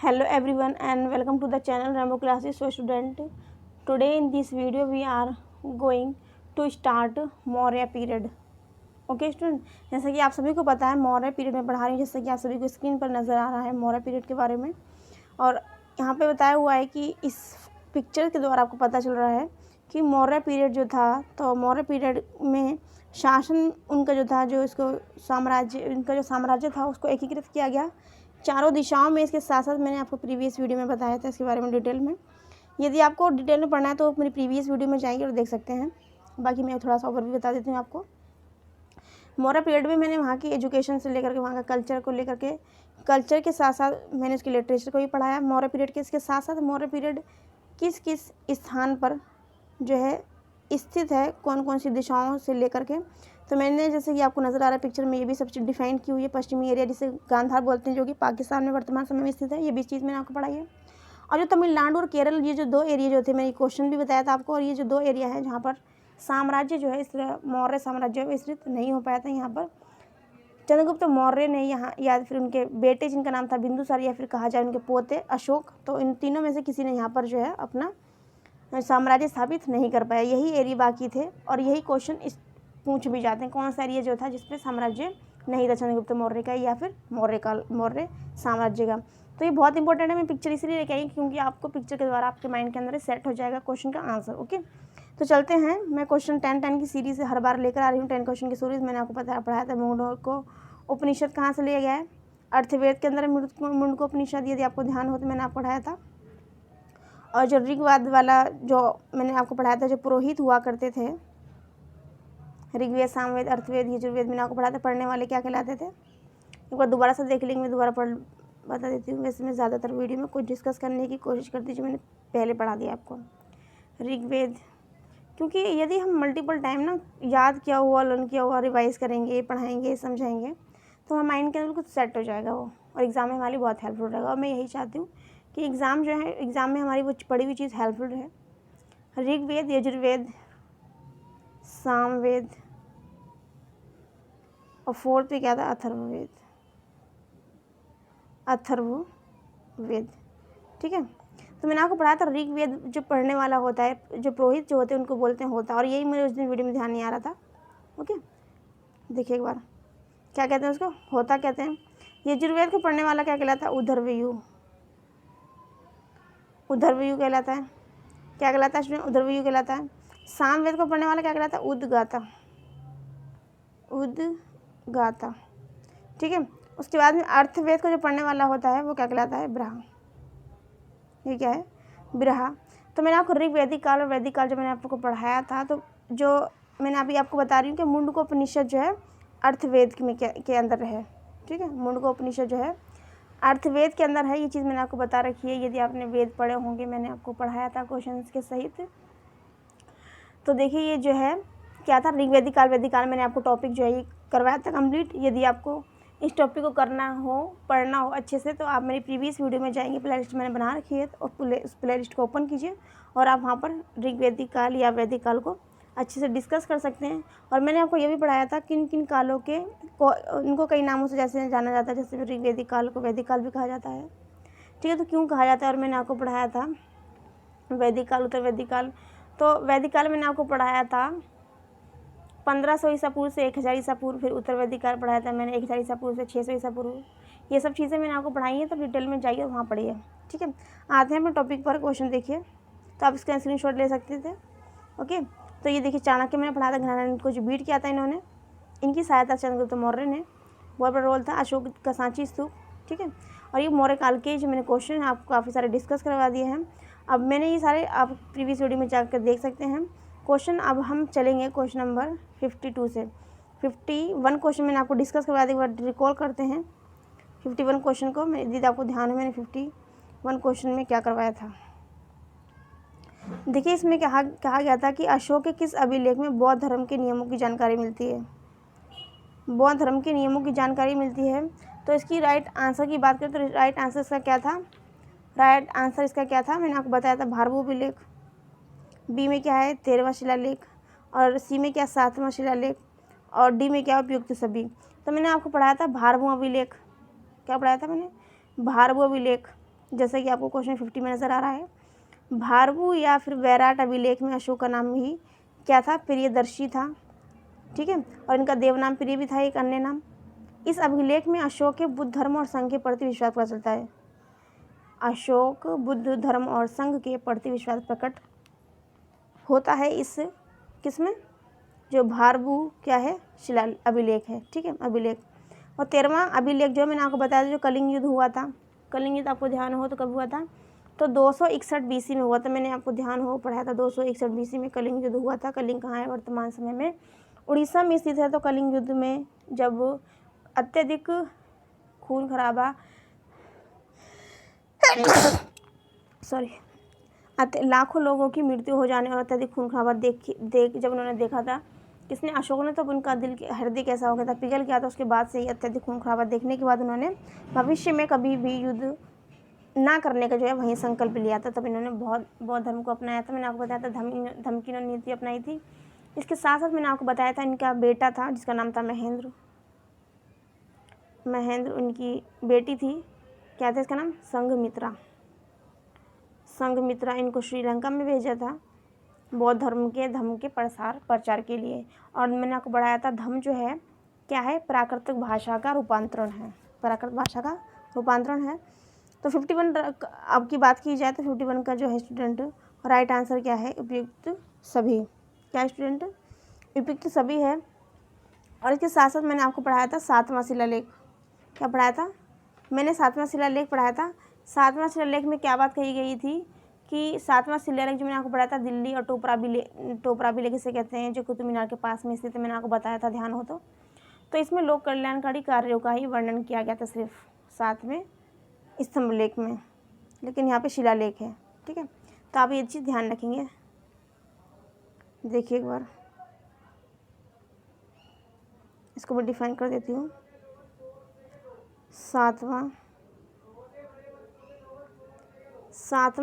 Hello everyone and welcome to the channel Rainbow Classes for Student. Today in this video we are going to start Maurya period. Okay student, जैसा कि आप सभी को पता है Maurya period में पढ़ा रही हूँ, जैसा कि आप सभी को स्क्रीन पर नज़र आ रहा है मौर्य पीरियड के बारे में. और यहाँ पे बताया हुआ है कि इस पिक्चर के द्वारा आपको पता चल रहा है कि मौर्य पीरियड जो था, तो मौर्य पीरियड में शासन उनका जो था, जो इसको साम्राज्य, उनका जो साम्राज्य था उसको एकीकृत किया गया चारों दिशाओं में. इसके साथ साथ मैंने आपको प्रीवियस वीडियो में बताया था इसके बारे में डिटेल में. यदि आपको डिटेल में पढ़ना है तो मेरी प्रीवियस वीडियो में जाएंगे और देख सकते हैं. बाकी मैं थोड़ा सा ओवरव्यू बता देती हूँ आपको. मौर्य पीरियड में मैंने वहाँ की एजुकेशन से लेकर के वहाँ का कल्चर को लेकर के, कल्चर के साथ साथ मैंने उसकी लिटरेचर को भी पढ़ाया मौर्य पीरियड के. इसके साथ साथ मौर्य पीरियड किस किस स्थान पर जो है स्थित है, कौन कौन सी दिशाओं से लेकर के. तो मैंने जैसे कि आपको नज़र आ रहा है पिक्चर में, ये भी सब चीज़ डिफाइन की हुई है. पश्चिमी एरिया जिसे गांधार बोलते हैं, जो कि पाकिस्तान में वर्तमान समय में स्थित है, ये भी चीज़ मैंने आपको पढ़ाई है. और जो तमिलनाडु और केरल, ये जो दो एरिया जो थे, मैंने क्वेश्चन भी बताया था आपको. और ये जो दो एरिया है जहाँ पर साम्राज्य जो है, इस मौर्य साम्राज्य विस्तृत नहीं हो पाया था. यहाँ पर चंद्रगुप्त मौर्य ने यहाँ, या फिर उनके बेटे जिनका नाम था बिंदुसार, या फिर कहा जाए उनके पोते अशोक, तो इन तीनों में से किसी ने यहाँ पर जो है अपना साम्राज्य स्थापित नहीं कर पाया. यही एरिया बाकी थे और यही क्वेश्चन पूछ भी जाते हैं, कौन सा एरिया जो था जिसपे साम्राज्य नहीं था चंद्रगुप्त मौर्य का या फिर मौर्य साम्राज्य का. तो ये बहुत इंपॉर्टेंट है. मैं पिक्चर इसीलिए लेके आई क्योंकि आपको पिक्चर के द्वारा आपके माइंड के अंदर सेट हो जाएगा क्वेश्चन का आंसर. ओके, तो चलते हैं. मैं क्वेश्चन 10 की सीरीज से हर बार लेकर आ रही हूँ. 10 क्वेश्चन की सीरीज मैंने आपको पढ़ाया था. मुंडको उपनिषद कहाँ से लिया गया है? अर्थवेद के अंदर मुंडको उपनिषद, यदि आपको ध्यान हो तो मैंने आपको पढ़ाया था. और जो ऋग्वेद वाला जो मैंने आपको पढ़ाया था, जो पुरोहित हुआ करते थे, ऋग्वेद, सामवेद, अर्थवेद, यजुर्वेद, मैंने आपको पढ़ाया था. पढ़ने वाले क्या कहलाते थे? एक बार दोबारा से देख लेंगे, मैं दोबारा बता देती हूँ. वैसे मैं ज़्यादातर वीडियो में कुछ डिस्कस करने की कोशिश करती हूँ जो मैंने पहले पढ़ा दिया आपको. ऋग्वेद, क्योंकि यदि हम मल्टीपल टाइम ना याद किया हुआ, लर्न किया हुआ, रिवाइज करेंगे, पढ़ाएंगे, समझाएंगे, तो हमारे माइंड के अंदर कुछ सेट हो जाएगा वो, और एग्ज़ाम में हमारी बहुत हेल्पफुल रहेगा. और मैं यही चाहती हूँ कि एग्ज़ाम जो है, एग्ज़ाम में हमारी वो पढ़ी हुई चीज़ हेल्पफुल रहे. ऋग्वेद, यजुर्वेद, सामवेद, और फोर्थ पे क्या था? अथर्ववेद. ठीक है, तो मैंने आपको पढ़ाया था ऋग्वेद जो पढ़ने वाला होता है, जो पुरोहित जो होते हैं उनको बोलते हैं होता. और यही मेरे उस दिन वीडियो में ध्यान नहीं आ रहा था. ओके, देखिए एक बार, क्या कहते हैं उसको? होता कहते हैं. यजुर्वेद को पढ़ने वाला क्या कहलाता है? उधर्वयु कहलाता है. क्या कहलाता है? उधर्वयु कहलाता है. सामवेद को पढ़ने वाला क्या कहलाता है? उदगाता. ठीक है, उसके बाद में अर्थवेद को जो पढ़ने वाला होता है वो क्या कहलाता है? ब्रहा. ये क्या है? ब्रहा. तो मैंने आपको ऋग्वैदिक काल और वैदिक काल जो मैंने आपको पढ़ाया था, तो जो मैंने अभी आपको बता रही हूँ कि मुंडको उपनिषद जो है अर्थवेद में के अंदर है. ठीक है, मुंडको उपनिषद जो है अर्थवेद के अंदर है. ये चीज़ मैंने आपको बता रखी है. यदि आपने वेद पढ़े होंगे, मैंने आपको पढ़ाया था क्वेश्चन के सहित. तो देखिए ये जो है क्या था? ऋग्वैदिक काल, वैदिक काल, मैंने आपको टॉपिक जो है ये करवाया था कंप्लीट. यदि आपको इस टॉपिक को करना हो, पढ़ना हो अच्छे से, तो आप मेरी प्रीवियस वीडियो में जाएंगे. प्ले लिस्ट मैंने बना रखी है, और उस प्ले लिस्ट को ओपन कीजिए और आप वहाँ पर ऋग्वैदिक काल या वैदिक काल को अच्छे से डिस्कस कर सकते हैं. और मैंने आपको ये भी पढ़ाया था किन किन कालों के इनको कई नामों से जैसे जाना जाता है. जैसे ऋग्वैदिक काल को वैदिक काल भी कहा जाता है. ठीक है, तो क्यों कहा जाता है? और मैंने आपको पढ़ाया था वैदिक काल, उत्तर वैदिक काल. तो वैदिक काल मैंने आपको पढ़ाया था 1500 ईसा पूर्व से 1000 ईसा पूर्व. फिर उत्तर वैदिक काल पढ़ाया था मैंने 1000 ईसा पूर्व से 600 ईसा पूर्व. ये सब चीज़ें मैंने आपको पढ़ाई हैं, तो डिटेल में जाइए वहाँ पढ़िए. ठीक है, आते हैं अपने टॉपिक पर. क्वेश्चन देखिए, तो आप इसका स्क्रीनशॉट ले सकते थे. ओके, तो ये देखिए चाणक्य मैंने पढ़ाया था. घनानंद को जो बीट किया था इन्होंने, इनकी सहायता चंद्रगुप्त मौर्य ने, बहुत बड़ा रोल था. अशोक का सांची स्तूप. ठीक है, और ये मौर्य काल के जो मैंने क्वेश्चन आपको काफ़ी सारे डिस्कस करवा दिए हैं. अब मैंने ये सारे आप प्रीवियस वीडियो में जाकर देख सकते हैं क्वेश्चन. अब हम चलेंगे क्वेश्चन नंबर 52 से. 51 क्वेश्चन मैंने आपको डिस्कस करवा दिया. रिकॉल करते हैं 51 क्वेश्चन को. यदि आपको ध्यान है मैंने 51 क्वेश्चन में क्या करवाया था. देखिए इसमें कहा गया था कि अशोक के किस अभिलेख में बौद्ध धर्म के नियमों की जानकारी मिलती है? बौद्ध धर्म के नियमों की जानकारी मिलती है. तो इसकी राइट आंसर की बात करें तो राइट आंसर इसका क्या था? राइट आंसर इसका क्या था? मैंने आपको बताया था भारभू अभिलेख. बी में क्या है? 13वां शिलालेख. और सी में क्या? 7वां शिलालेख. और डी में क्या? उपयुक्त सभी. तो मैंने आपको पढ़ाया था भारभू अभिलेख. क्या पढ़ाया था मैंने? भारभू अभिलेख. जैसा कि आपको क्वेश्चन 50 में नज़र आ रहा है। भारभू या फिर वैराट अभिलेख में अशोक का नाम ही क्या था, प्रियदर्शी था, ठीक है, और इनका देवनाम प्रिय भी था, एक अन्य नाम। इस अभिलेख में अशोक के बुद्ध धर्म और संघ के प्रति विश्वास पता चलता है। अशोक बुद्ध धर्म और संघ के प्रति विश्वास प्रकट होता है इस किसमें, जो भारभू क्या है, शिला अभिलेख है, ठीक है, अभिलेख। और 13वां अभिलेख जो मैंने आपको बताया था, जो कलिंग युद्ध हुआ था, कलिंग युद्ध आपको ध्यान हो तो कब हुआ था, तो 261 BC में हुआ था। मैंने आपको ध्यान हो पढ़ाया था 261 BC में कलिंग युद्ध हुआ था। कलिंग कहाँ है वर्तमान समय में, उड़ीसा में स्थित है। तो कलिंग युद्ध में जब अत्यधिक खून खराबा लाखों लोगों की मृत्यु हो जाने और अत्यधिक खून खराबा देख जब उन्होंने देखा था किसने, अशोक ने, तो उनका हृदय कैसा हो गया था, पिघल गया था। उसके बाद से ही अत्यधिक खून खराबा देखने के बाद उन्होंने भविष्य में कभी भी युद्ध ना करने का जो है वही संकल्प लिया था। तब इन्होंने बौद्ध धर्म को अपनाया था। मैंने आपको बताया था धमकी नीति अपनाई थी। इसके साथ साथ मैंने आपको बताया था इनका बेटा था जिसका नाम था महेंद्र, उनकी बेटी थी, क्या था इसका नाम, संघमित्रा। इनको श्रीलंका में भेजा था बौद्ध धर्म के प्रचार के लिए। और मैंने आपको बढ़ाया था धम्म जो है क्या है, प्राकृतिक भाषा का रूपांतरण है, प्राकृतिक भाषा का रूपांतरण है। तो 51 अब की बात की जाए तो 51 का जो है स्टूडेंट राइट आंसर क्या है, उपयुक्त सभी। क्या स्टूडेंट, उपयुक्त सभी है। और इसके साथ साथ मैंने आपको पढ़ाया था 7वां शिलालेख। क्या पढ़ाया था मैंने, 7वां शिलालेख पढ़ाया था। 7वां शिलालेख में क्या बात कही गई थी कि 7वां शिलालेख जो मैंने आपको पढ़ाया था दिल्ली और टोपरा अभिलेख इसे कहते हैं, जो कुतुब मीनार के पास में स्थित है। मैंने आपको बताया था, ध्यान हो तो इसमें लोक कल्याणकारी कार्यों का ही वर्णन किया गया था सिर्फ 7वें स्तंभ लेख में, लेकिन यहाँ पे शिलालेख है, ठीक है। तो आप ये चीज़ ध्यान रखेंगे। देखिए एक बार इसको मैं डिफाइन कर देती हूँ। 7वां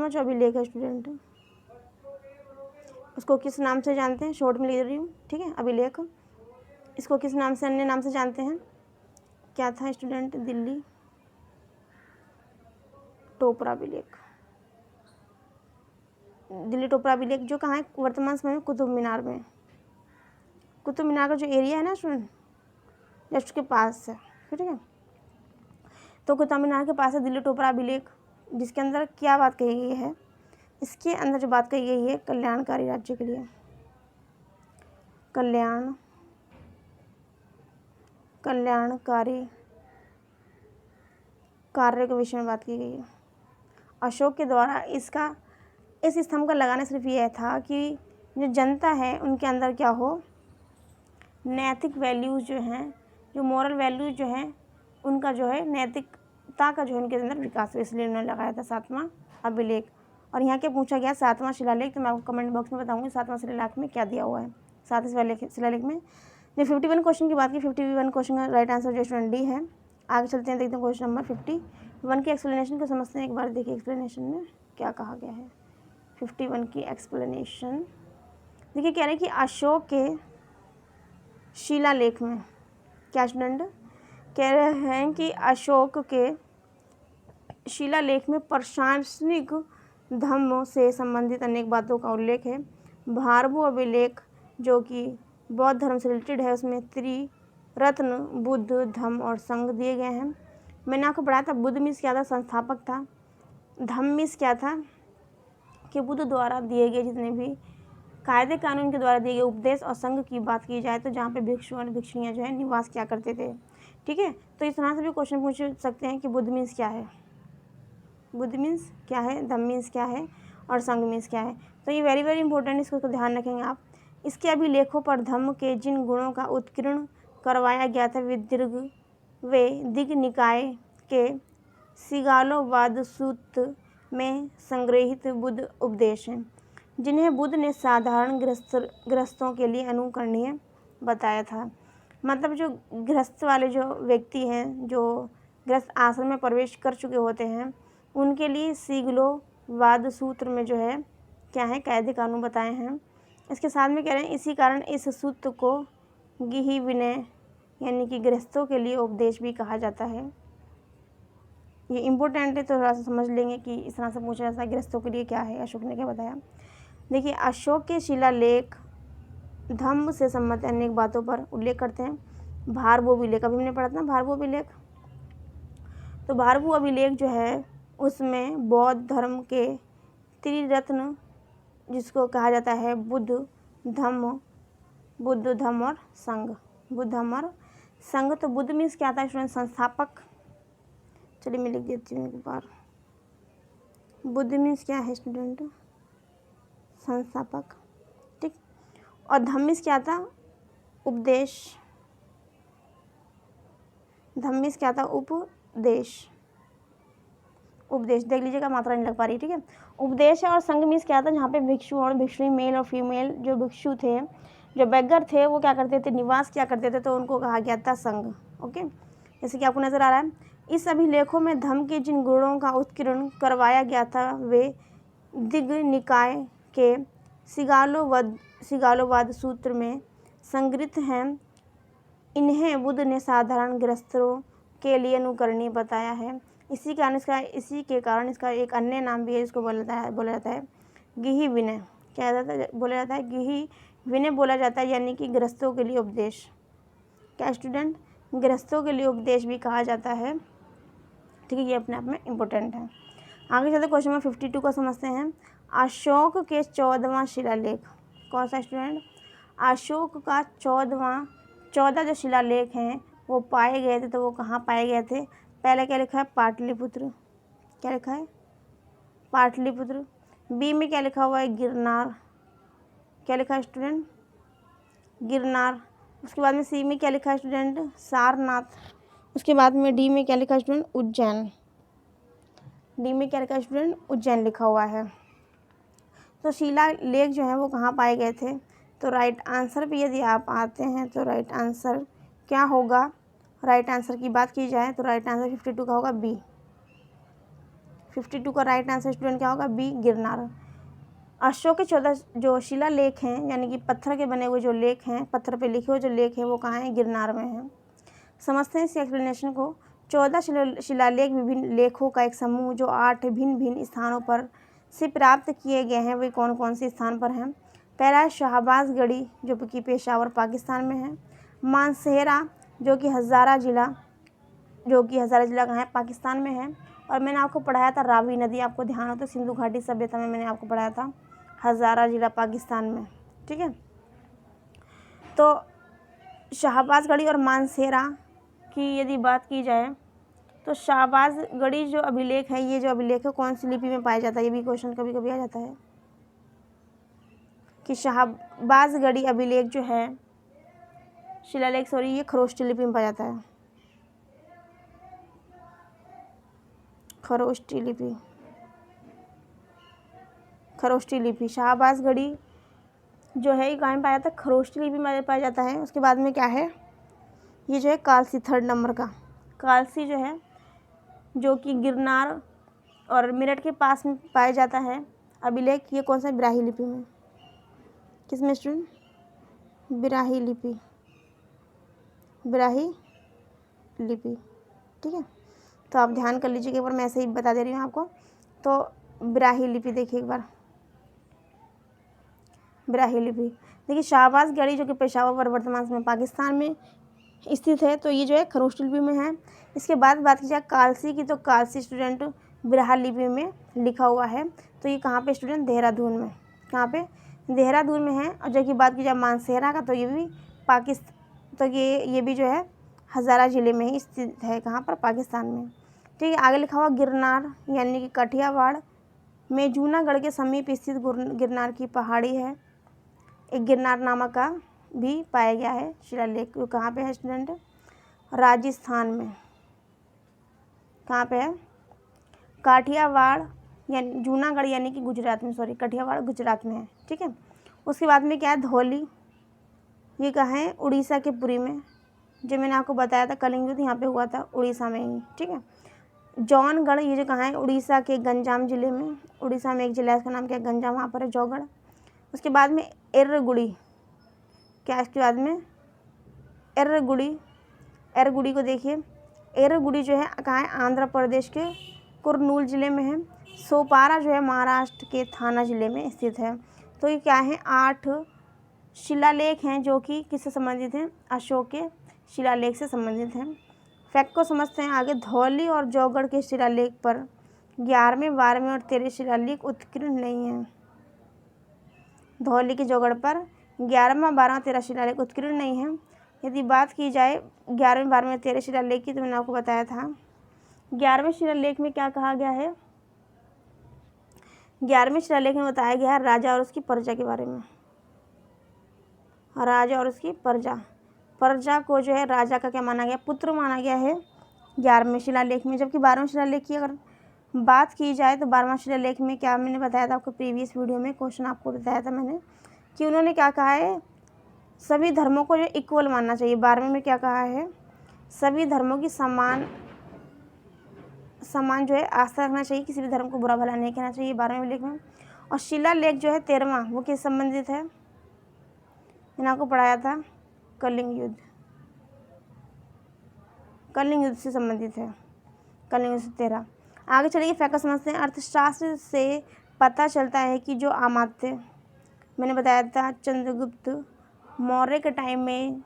जो अभिलेख है स्टूडेंट, उसको किस नाम से जानते हैं, शॉर्ट में लिख रही हूँ, ठीक है। अभिलेख इसको किस नाम से, अन्य नाम से जानते हैं, क्या था स्टूडेंट, दिल्ली टोपरा अभिलेख। दिल्ली टोपरा अभिलेख जो कहाँ है, वर्तमान समय में कुतुब मीनार में। कुतुब मीनार का जो एरिया है ना स्टूडेंट, जस्ट के पास है, ठीक है। तो कुतुब मीनार के पास है दिल्ली टोपरा अभिलेख, जिसके अंदर क्या बात कही गई है, इसके अंदर जो बात कही गई है कल्याणकारी राज्य के लिए, कल्याणकारी कार्य के विषय में बात की गई है। अशोक के द्वारा इस स्तंभ का लगाना सिर्फ ये था कि जो जनता है उनके अंदर क्या हो, नैतिक वैल्यूज़ जो हैं, जो मोरल वैल्यूज जो हैं, उनका जो है नैतिकता का जो है उनके अंदर विकास हो, इसलिए उन्होंने लगाया था 7वां अभिलेख। और यहाँ क्या पूछा गया, 7वां शिलालेख, तो मैं आपको कमेंट बॉक्स में बताऊँगी 7वां शिलालेख में क्या दिया हुआ है। 7वें शिलालेख में जो 51 क्वेश्चन की बात की, 51 क्वेश्चन का राइट आंसर जो स्टूडेंट डी है। आगे चलते हैं, देखते हैं क्वेश्चन नंबर 51 की एक्सप्लेनेशन को समझते हैं। एक बार देखिए एक्सप्लेनेशन में क्या कहा गया है। 51 की एक्सप्लेनेशन देखिए, कह रहे हैं कि अशोक के शिलालेख में, क्या स्टूडेंट कह रहे हैं कि अशोक के शिलालेख में प्रशासनिक धर्म से संबंधित अनेक बातों का उल्लेख है। भारभू अभिलेख जो कि बौद्ध धर्म से रिलेटेड है, उसमें त्रिरत्न बुद्ध धम्म और संघ दिए गए हैं। मैंने आपको पढ़ाया था बुद्ध मीन्स क्या था, संस्थापक था। धम्म मीन्स क्या था कि बुद्ध द्वारा दिए गए जितने भी कायदे कानून के द्वारा दिए गए उपदेश। और संघ की बात की जाए तो जहाँ पे भिक्षु और भिक्षुणियाँ जो है निवास क्या करते थे, ठीक है। तो इस तरह से भी क्वेश्चन पूछ सकते हैं कि बुद्ध मीन्स क्या है, बुद्ध मीन्स क्या है, धम्म मीन्स क्या है, और संघ मीन्स क्या है। तो ये वेरी वेरी इंपॉर्टेंट, इसको तो ध्यान रखेंगे आप। इसके अभिलेखों पर धम्म के जिन गुणों का उत्कीर्ण करवाया गया था वे दिग निकाय के सिगालोवाद सूत्र में संग्रहित बुद्ध उपदेश हैं, जिन्हें बुद्ध ने साधारण गृहस्थों के लिए अनुकरणीय बताया था। मतलब जो गृहस्थ वाले जो व्यक्ति हैं, जो गृहस्थ आश्रम में प्रवेश कर चुके होते हैं, उनके लिए सिगलोवाद सूत्र में जो है क्या है, कायदे कानून बताए हैं। इसके साथ में कह रहे हैं इसी कारण इस सूत्र को गिही विनय यानी कि गृहस्थों के लिए उपदेश भी कहा जाता है। ये इम्पोर्टेंट है तो थोड़ा सा समझ लेंगे कि इस तरह से पूछा जाता है गृहस्थों के लिए क्या है, अशोक ने क्या बताया। देखिए, अशोक के शिलालेख धम्म से संबंधित अनेक बातों पर उल्लेख करते हैं। भारभू अभिलेख, अभी हमने पढ़ा था ना भारभू अभिलेख, तो भारभू अभिलेख जो है उसमें बौद्ध धर्म के त्रिरत्न जिसको कहा जाता है बुद्ध धम्म और संघ, बुद्ध धम्म और संघ। तो बुद्ध मीन्स क्या आता है स्टूडेंट, संस्थापक। चलिए मैं लिख देती हूँ एक बार, बुद्ध मीन्स क्या है स्टूडेंट, संस्थापक, ठीक। और धम्म मीन्स क्या था, उपदेश, धम्म मीन्स क्या था, उपदेश, उपदेश देख लीजिएगा मात्रा नहीं लग पा रही, ठीक है। उपदेश है। और संघ मीन्स क्या था, जहाँ पे भिक्षु और भिक्षुणी मेल और फीमेल जो भिक्षु थे, जो बेगर थे, वो क्या करते थे, निवास क्या करते थे, तो उनको कहा गया था संघ। ओके, जैसे कि आपको नजर आ रहा है, इस अभिलेखों में धम्म के जिन गुणों का उत्कीर्ण करवाया गया था वे दिग्ग निकाय के सिगालोवाद सूत्र में संग्रहित हैं। इन्हें बुद्ध ने साधारण गृहस्थों के लिए अनुकरणीय बताया है। इसी के कारण इसका एक अन्य नाम भी है, इसको बोला जाता है गिही विनय। क्या बोला जाता है, गिही विनय बोला जाता है, यानी कि गृहस्थों के लिए उपदेश। क्या स्टूडेंट, गृहस्थों के लिए उपदेश भी कहा जाता है, ठीक है। ये अपने आप में इम्पोर्टेंट है। आगे चलते क्वेश्चन नंबर 52 को समझते हैं। अशोक के 14वां शिलालेख कौन सा स्टूडेंट, अशोक का 14 जो शिलालेख हैं वो पाए गए थे, तो वो कहाँ पाए गए थे। पहले क्या लिखा है, पाटलिपुत्र, क्या लिखा है, पाटलिपुत्र। बी में क्या लिखा हुआ है, गिरनार, क्या लिखा है स्टूडेंट, गिरनार। उसके बाद में सी में क्या लिखा है स्टूडेंट, सारनाथ। उसके बाद में डी में क्या लिखा है स्टूडेंट, उज्जैन। डी में क्या लिखा है स्टूडेंट, उज्जैन लिखा हुआ है। तो शिलालेख जो है वो कहाँ पाए गए थे, तो राइट आंसर पे यदि आप आते हैं तो राइट आंसर क्या होगा, राइट आंसर की बात की जाए तो राइट आंसर 52 का होगा बी। 52 का राइट आंसर स्टूडेंट क्या होगा, बी, गिरनार। अशोक के 14 जो शिलालेख हैं, यानी कि पत्थर के बने हुए जो लेख हैं, पत्थर पे लिखे हुए जो लेख हैं, वो कहाँ हैं, गिरनार में हैं। समझते हैं इस एक्सप्लेनेशन को। 14 शिलालेख विभिन्न लेखों का एक समूह जो 8 भिन्न भिन्न स्थानों पर से प्राप्त किए गए हैं। वे कौन कौन से स्थान पर हैं। पहला है शाहबाजगढ़ी जो कि पेशावर पाकिस्तान में है। मानसेहरा जो कि हज़ारा जिला कहाँ है, पाकिस्तान में है। और मैंने आपको पढ़ाया था रावी नदी, आपको ध्यान हो तो सिंधु घाटी सभ्यता में मैंने आपको पढ़ाया था, हज़ारा जिला पाकिस्तान में, ठीक है। तो शाहबाजगढ़ी और मानसेहरा की यदि बात की जाए तो शाहबाजगढ़ी जो अभिलेख है, ये जो अभिलेख है कौन सी लिपि में पाया जाता है, ये भी क्वेश्चन कभी कभी आ जाता है कि शाहबाजगढ़ी अभिलेख जो है शिलालेख ये खरोष्टी लिपि में पाया जाता है, खरोष्टी लिपि। शाहबाजगढ़ी जो है ये कहाँ में पाया जाता है, खरोष्टी लिपि में पाया जाता है। उसके बाद में क्या है, ये जो है कालसी, 3rd नंबर का कालसी जो है, जो कि गिरनार और मेरठ के पास में पाया जाता है अभिलेख। ये कौन सा, बिराही लिपि में, किसमें स्टूडेंट, बिराही लिपि, ठीक है। तो आप ध्यान कर लीजिए, एक बार मैं ऐसे ही बता दे रही हूँ आपको। तो बिराही लिपि देखिए एक बार, बिराही लिपि देखिए, शाहबाजगढ़ी जो कि पेशावर वर्तमान में पाकिस्तान में स्थित है, तो ये जो है खरोष्टी लिपि में है। इसके बाद बात की जाए कालसी की, तो कालसी स्टूडेंट बिराही लिपि में लिखा हुआ है। तो ये कहाँ पे स्टूडेंट, देहरादून में, कहाँ पे, देहरादून में है। और जो कि बात की जाए मानसेहरा का, तो ये भी तो ये भी जो है हज़ारा ज़िले में ही स्थित है, कहाँ पर, पाकिस्तान में, ठीक है। आगे लिखा हुआ गिरनार, यानी कि काठियावाड़ में जूनागढ़ के समीप स्थित गिरनार की पहाड़ी है। एक गिरनार नामक का भी पाया गया है शिलालेख, कहाँ पे है स्टूडेंट, राजस्थान में, कहाँ पे है, काठियावाड़ यानी जूनागढ़ यानी कि गुजरात में, काठियावाड़ गुजरात में है, ठीक है। उसके बाद में क्या है, धौली, ये कहाँ है, उड़ीसा के पुरी में, जो मैंने आपको बताया था कलिंग युद्ध यहाँ पे हुआ था उड़ीसा में ही, ठीक है। जौनगढ़, ये जो कहाँ है, उड़ीसा के गंजाम जिले में, उड़ीसा में एक जिला है, इसका नाम क्या है, गंजाम, वहाँ पर है जौगढ़। उसके बाद में एर्रगुड़ी, क्या इसके बाद में एर्रगुड़ी को देखिए, एरगुड़ी जो है कहाँ है, आंध्र प्रदेश के कुरनूल ज़िले में है। सोपारा जो है महाराष्ट्र के थाना ज़िले में स्थित है। तो ये क्या है, 8 शिलालेख हैं जो कि किससे संबंधित हैं, अशोक के शिलालेख से संबंधित हैं। फैक्ट को समझते हैं आगे। धौली और जौगढ़ के शिलालेख पर 11वें 12वें और 13 शिलालेख उत्कीर्ण नहीं है। धौली के जौगढ़ पर 11वां 12वां 13 शिलालेख उत्कीर्ण नहीं है। यदि बात की जाए 11वें 12वें और 13 शिलालेख की, तो मैंने आपको बताया था 11वें शिलालेख में क्या कहा गया है, 11वें शिलालेख में बताया गया है राजा और उसकी प्रजा के बारे में। राजा और उसकी प्रजा, प्रजा को जो है राजा का क्या माना गया, पुत्र माना गया है 11वें शिलालेख में। जबकि 12वें शिलालेख की अगर बात की जाए तो 12वां शिलालेख में क्या मैंने बताया था आपको, प्रीवियस वीडियो में क्वेश्चन आपको बताया था मैंने कि उन्होंने क्या कहा है, सभी धर्मों को जो इक्वल मानना चाहिए। 12वें में क्या कहा है, सभी धर्मों की समान जो है आस्था रखना चाहिए, किसी भी धर्म को बुरा भला नहीं कहना चाहिए 12वें लेख में। और शिलालेख जो है 13वां, वो किस संबंधित है, मैंने आपको पढ़ाया था, कलिंग युद्ध, कलिंग युद्ध से संबंधित है, कलिंग युद्ध से 13। आगे चलिए फैक्ट समझते हैं। अर्थशास्त्र से पता चलता है कि जो अमात्य, मैंने बताया था चंद्रगुप्त मौर्य के टाइम में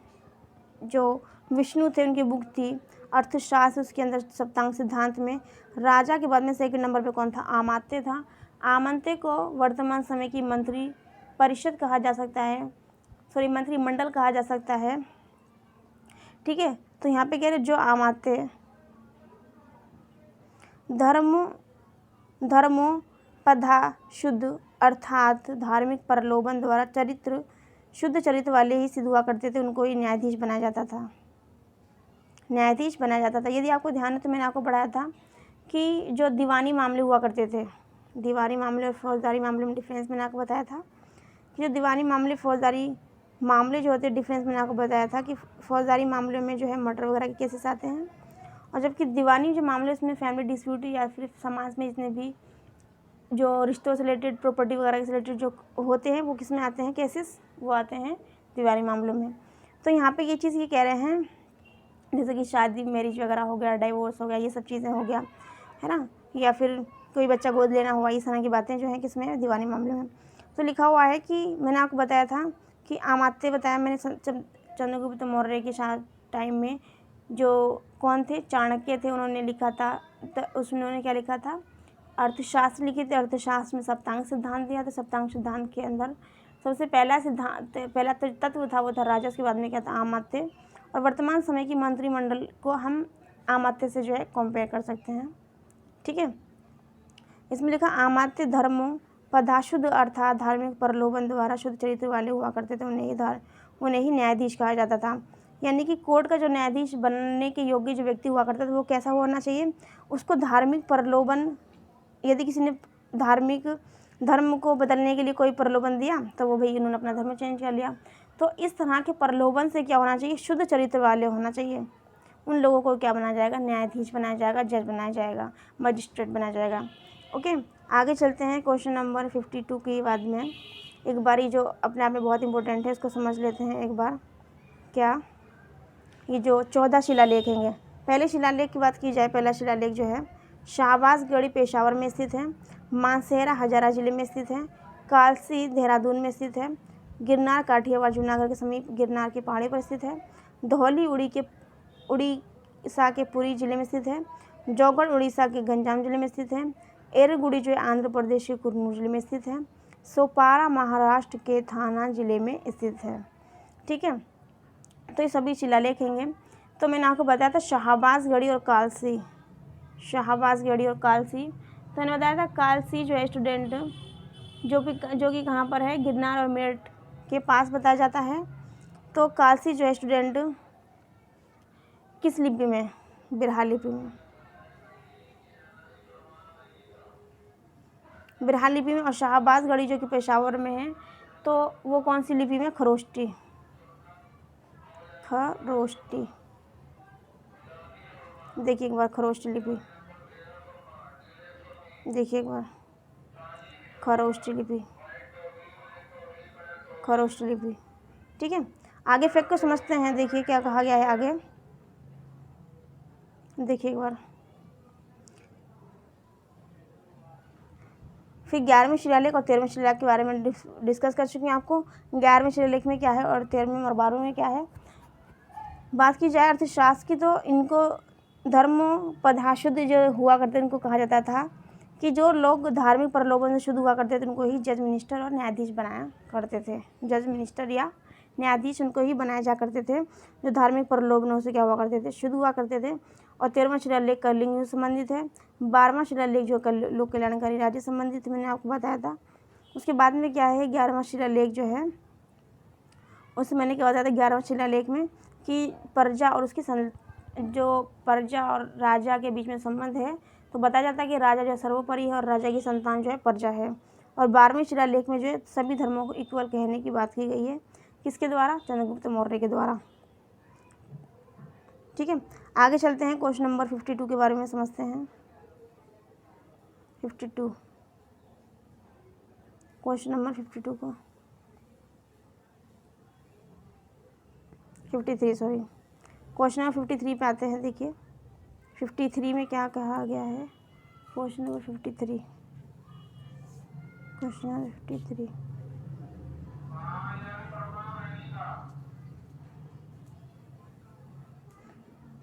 जो विष्णु थे उनकी बुक थी अर्थशास्त्र, उसके अंदर सप्तांग सिद्धांत में राजा के बाद में सेकंड नंबर पे कौन था, अमात्य था। अमात्य को वर्तमान समय की मंत्री परिषद कहा जा सकता है, सॉरी मंत्रिमंडल कहा जा सकता है। ठीक है, तो यहाँ पे कह रहे जो अमात्य धर्मोपधा शुद्ध अर्थात धार्मिक प्रलोभन द्वारा चरित्र शुद्ध चरित्र वाले ही सिद्ध हुआ करते थे, उनको ही न्यायाधीश बनाया जाता था, न्यायाधीश बनाया जाता था। यदि आपको ध्यान है तो मैंने आपको पढ़ाया था कि जो दीवानी मामले हुआ करते थे, दीवानी मामले और फौजदारी मामले में डिफरेंस मैंने आपको बताया था कि जो दीवानी मामले फौजदारी मामले जो होते हैं, डिफरेंस मैंने आपको बताया था कि फौजदारी मामलों में जो है मर्डर वगैरह के केसेस आते हैं, और जबकि दीवानी जो मामले उसमें फैमिली डिस्प्यूट या फिर समाज में जितने भी जो रिश्तों से रिलेटेड, प्रॉपर्टी वगैरह से रिलेटेड जो होते हैं, वो किस में आते हैं केसेस, वो आते हैं दीवानी मामलों में। तो यहाँ पे ये चीज़ ये कह रहे हैं जैसे कि शादी मैरिज वगैरह हो गया, डाइवोर्स हो गया, ये सब चीज़ें हो गया है ना, या फिर कोई बच्चा गोद लेना हुआ, इस तरह की बातें जो हैं किसमें, दीवानी मामले में। तो लिखा हुआ है कि मैंने आपको बताया था कि अमात्य बताया मैंने चंद्रगुप्त मौर्य के टाइम में जो कौन थे, चाणक्य थे, उन्होंने लिखा था, तो उसमें उन्होंने क्या लिखा था, अर्थशास्त्र लिखे थे। अर्थशास्त्र में सप्तांग सिद्धांत दिया था। सप्तांग सिद्धांत के अंदर सबसे पहला सिद्धांत, पहला तत्व था वो था राजा, उसके बाद में क्या था, अमात्य। और वर्तमान समय की मंत्रिमंडल को हम अमात्य से जो है कंपेयर कर सकते हैं। ठीक है, इसमें लिखा अमात्य धर्मोपधा शुद्ध अर्थात धार्मिक प्रलोभन द्वारा शुद्ध चरित्र वाले हुआ करते थे, उन्हें ही न्यायाधीश कहा जाता था। यानी कि कोर्ट का जो न्यायाधीश बनने के योग्य जो व्यक्ति हुआ करता था वो कैसा होना चाहिए, उसको धार्मिक प्रलोभन, यदि किसी ने धर्म को बदलने के लिए कोई प्रलोभन दिया तो वो भाई उन्होंने अपना धर्म चेंज कर लिया। तो इस तरह के प्रलोभन से क्या होना चाहिए, शुद्ध चरित्र वाले होना चाहिए। उन लोगों को क्या बनाया जाएगा, न्यायाधीश बनाया जाएगा, जज बनाया जाएगा, मजिस्ट्रेट बनाया जाएगा। ओके, आगे चलते हैं क्वेश्चन नंबर 52 के बाद में। एक बार ये जो अपने आप में बहुत इंपॉर्टेंट है, इसको समझ लेते हैं एक बार। क्या ये जो 14 शिलालेख हैं, पहले शिलालेख की बात की जाए, पहला शिलालेख जो है शाहबाजगढ़ी पेशावर में स्थित है, मानसेहरा हजारा जिले में स्थित है, कालसी देहरादून में स्थित है, गिरनार काठियावाड़ जूनागढ़ के समीप गिरनार की पहाड़ी पर स्थित है, धौली उड़ीसा के पुरी जिले में स्थित है, जौगढ़ उड़ीसा के गंजाम जिले में स्थित है, एरगुड़ी जो है आंध्र प्रदेश के कुरनूल जिले में स्थित है, सोपारा महाराष्ट्र के थाना जिले में स्थित है। ठीक है, तो ये सभी शिलालेख हैं। तो मैंने आपको बताया था शाहबाजगढ़ी और कालसी, शाहबाजगढ़ी और कालसी। तो मैंने बताया था कालसी जो है स्टूडेंट जो कि कहाँ पर है, गिरनार और मेरठ के पास बताया जाता है। तो कालसी जो है स्टूडेंट किस लिपि में, बिरहा लिपि में, बिरहा लिपि में। और शाहबाजगढ़ी जो कि पेशावर में है तो वो कौन सी लिपि में, खरोष्टी, खरोष्टी। देखिए एक बार खरोष्टी लिपि, देखिए एक बार खरोष्टी लिपि, खरोष्टी लिपि। ठीक है, आगे फैक्ट को समझते हैं। देखिए क्या कहा गया है आगे, देखिए एक बार। फिर 11वें शिलालेख और 13वें शिलालेख के बारे में डिस्कस कर चुके हैं आपको। 11वें शिलालेख में क्या है और 13वें और 12वें में क्या है। बात की जाए अर्थशास्त्र की तो इनको धर्मोपदेश शुद्ध जो हुआ करते इनको कहा जाता था कि जो लोग धार्मिक प्रलोभन से शुद्ध हुआ करते थे उनको ही जज मिनिस्टर और न्यायाधीश बनाया करते थे। जज मिनिस्टर या न्यायाधीश उनको ही बनाए जा करते थे जो धार्मिक प्रलोभनों से क्या हुआ करते थे, शुद्ध हुआ करते थे। और 13वां शिलालेख कलिंग से संबंधित है। 12वां शिलालेख जो लोक कल्याणकारी राज्य संबंधित मैंने आपको बताया था। उसके बाद में क्या है 11वां शिलालेख जो है उससे मैंने क्या बताया था 11वां शिलालेख में कि प्रजा और उसकी जो प्रजा और राजा के बीच में संबंध है तो बताया जाता है कि राजा जो है सर्वोपरि है और राजा की संतान जो है प्रजा है। और 12वें शिलालेख में जो है सभी धर्मों को इक्वल कहने की बात की गई है। किसके द्वारा? चंद्रगुप्त मौर्य के द्वारा। ठीक है, आगे चलते हैं। क्वेश्चन नंबर 52 के बारे में समझते हैं। 52 क्वेश्चन नंबर 52 को 53 सॉरी क्वेश्चन नंबर 53 पे आते हैं। देखिए 53 में क्या कहा गया है। क्वेश्चन नंबर 53 क्वेश्चन नंबर 53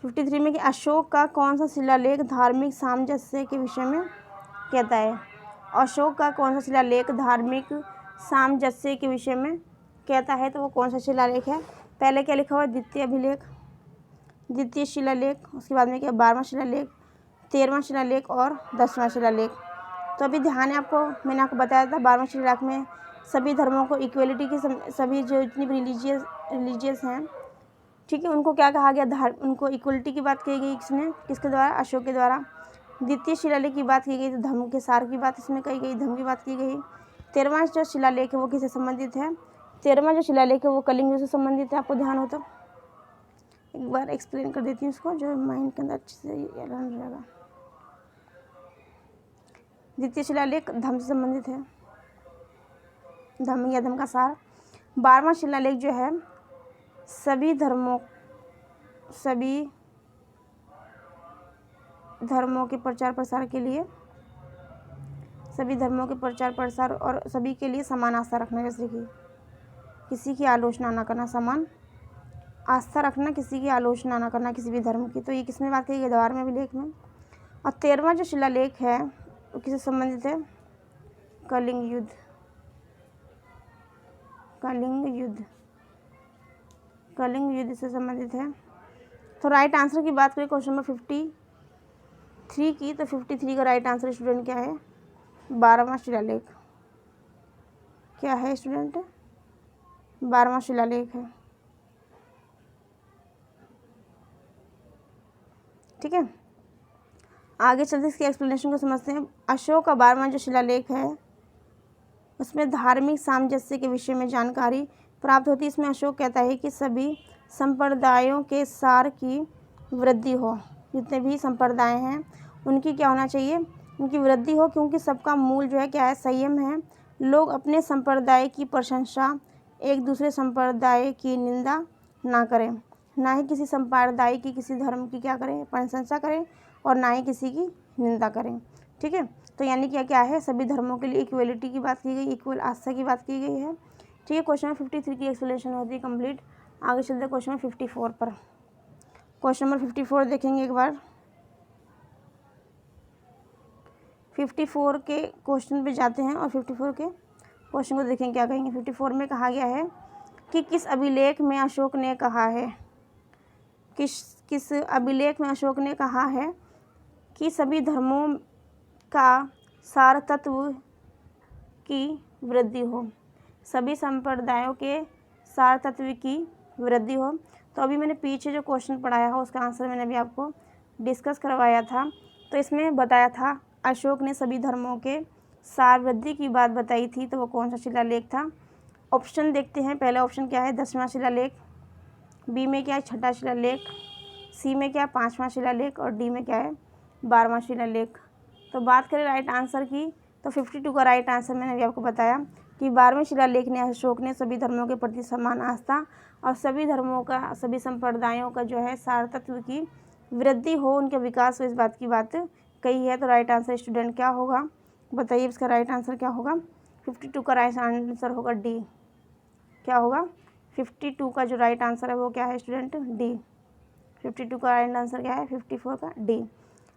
53 में कि अशोक का कौन सा शिलालेख धार्मिक सामंजस्य के विषय में कहता है। अशोक का कौन सा शिलालेख धार्मिक सामंजस्य के विषय में कहता है तो वो कौन सा शिलालेख है। पहले क्या लिखा हुआ है? द्वितीय अभिलेख, द्वितीय शिलालेख। उसके बाद में क्या 12वां शिलालेख, 13वां शिलालेख और 10वां शिलालेख। तो अभी ध्यान है आपको, मैंने आपको बताया था 12वां शिलालेख में सभी धर्मों को इक्वलिटी की सभी जो जितनी भी रिलीजियस हैं, ठीक है, उनको क्या कहा गया? उनको इक्वलिटी की बात की गई। किसके द्वारा? अशोक के द्वारा। द्वितीय शिलालेख की बात की गई तो धर्म के सार की बात इसमें कही गई, धर्म की बात की गई। 13वां जो शिलालेख है वो किससे संबंधित है? 13वां जो शिलालेख है वो कलिंग युग से संबंधित है। आपको ध्यान हो तो एक बार एक्सप्लेन कर देती हूँ उसको, जो माइंड के अंदर अच्छे से रन रहेगा। द्वितीय शिलालेख धर्म से संबंधित है, धर्म या धर्म का सार। 12वां शिलालेख जो है सभी धर्मों के प्रचार प्रसार के लिए, सभी धर्मों के प्रचार प्रसार और सभी के लिए समान आस्था रखना, जैसे कि किसी की आलोचना ना करना, समान आस्था रखना, किसी की आलोचना ना करना किसी भी धर्म की। तो ये किसमें बात की गई? 12वें अभिलेख में। और 13वां जो शिलालेख है वो किससे संबंधित है? कलिंग युद्ध, कलिंग युद्ध से संबंधित है। तो राइट आंसर की बात करें क्वेश्चन नंबर 53 की, तो 53 का राइट आंसर स्टूडेंट क्या है? 12वां शिलालेख। क्या है स्टूडेंट? 12वां शिलालेख है। ठीक है, आगे चलते इसकी एक्सप्लेनेशन को समझते हैं। अशोक का 12वां जो शिलालेख है उसमें धार्मिक सामंजस्य के विषय में जानकारी प्राप्त होती है। इसमें अशोक कहता है कि सभी संप्रदायों के सार की वृद्धि हो, जितने भी संप्रदाय हैं उनकी क्या होना चाहिए? उनकी वृद्धि हो, क्योंकि सबका मूल जो है क्या है? संयम है। लोग अपने संप्रदाय की प्रशंसा, एक दूसरे संप्रदाय की निंदा ना करें, ना ही किसी संप्रदाय की, किसी धर्म की क्या करें? प्रशंसा करें, और ना ही किसी की निंदा करें। ठीक है, तो यानी क्या है? सभी धर्मों के लिए इक्वलिटी की बात की गई, इक्वल आस्था की बात की गई है। ठीक है, क्वेश्चन नंबर 53 की एक्सप्लेनेशन होती है कंप्लीट। आगे चलते हैं क्वेश्चन नंबर 54 पर। क्वेश्चन नंबर 54 देखेंगे एक बार। 54 के क्वेश्चन पे जाते हैं और 54 के क्वेश्चन को देखेंगे क्या कहेंगे। 54 में कहा गया है कि किस अभिलेख में अशोक ने कहा है, किस अभिलेख में अशोक ने कहा है कि सभी धर्मों का सार तत्व की वृद्धि हो, सभी संप्रदायों के सार तत्व की वृद्धि हो। तो अभी मैंने पीछे जो क्वेश्चन पढ़ाया हो उसका आंसर मैंने अभी आपको डिस्कस करवाया था। तो इसमें बताया था अशोक ने सभी धर्मों के सार वृद्धि की बात बताई थी, तो वो कौन सा शिलालेख था। ऑप्शन देखते हैं। पहला ऑप्शन क्या है? 10वां शिलालेख। बी में क्या है? 6ठा शिलालेख। सी में क्या है? 5वां शिलालेख। और डी में क्या है? 12वां शिलालेख। तो बात करें राइट आंसर की, तो 52 का राइट आंसर मैंने अभी आपको बताया कि 12वें शिलालेख ने अशोक ने सभी धर्मों के प्रति समान आस्था और सभी धर्मों का, सभी संप्रदायों का जो है सार तत्व की वृद्धि हो, उनके विकास हो, इस बात की बात कही है। तो राइट आंसर स्टूडेंट क्या होगा, बताइए इसका राइट आंसर क्या होगा। 52 का राइट आंसर होगा डी। क्या होगा, 52 का जो राइट आंसर है वो क्या है स्टूडेंट, डी। 52 का राइट आंसर क्या है, 54 का डी।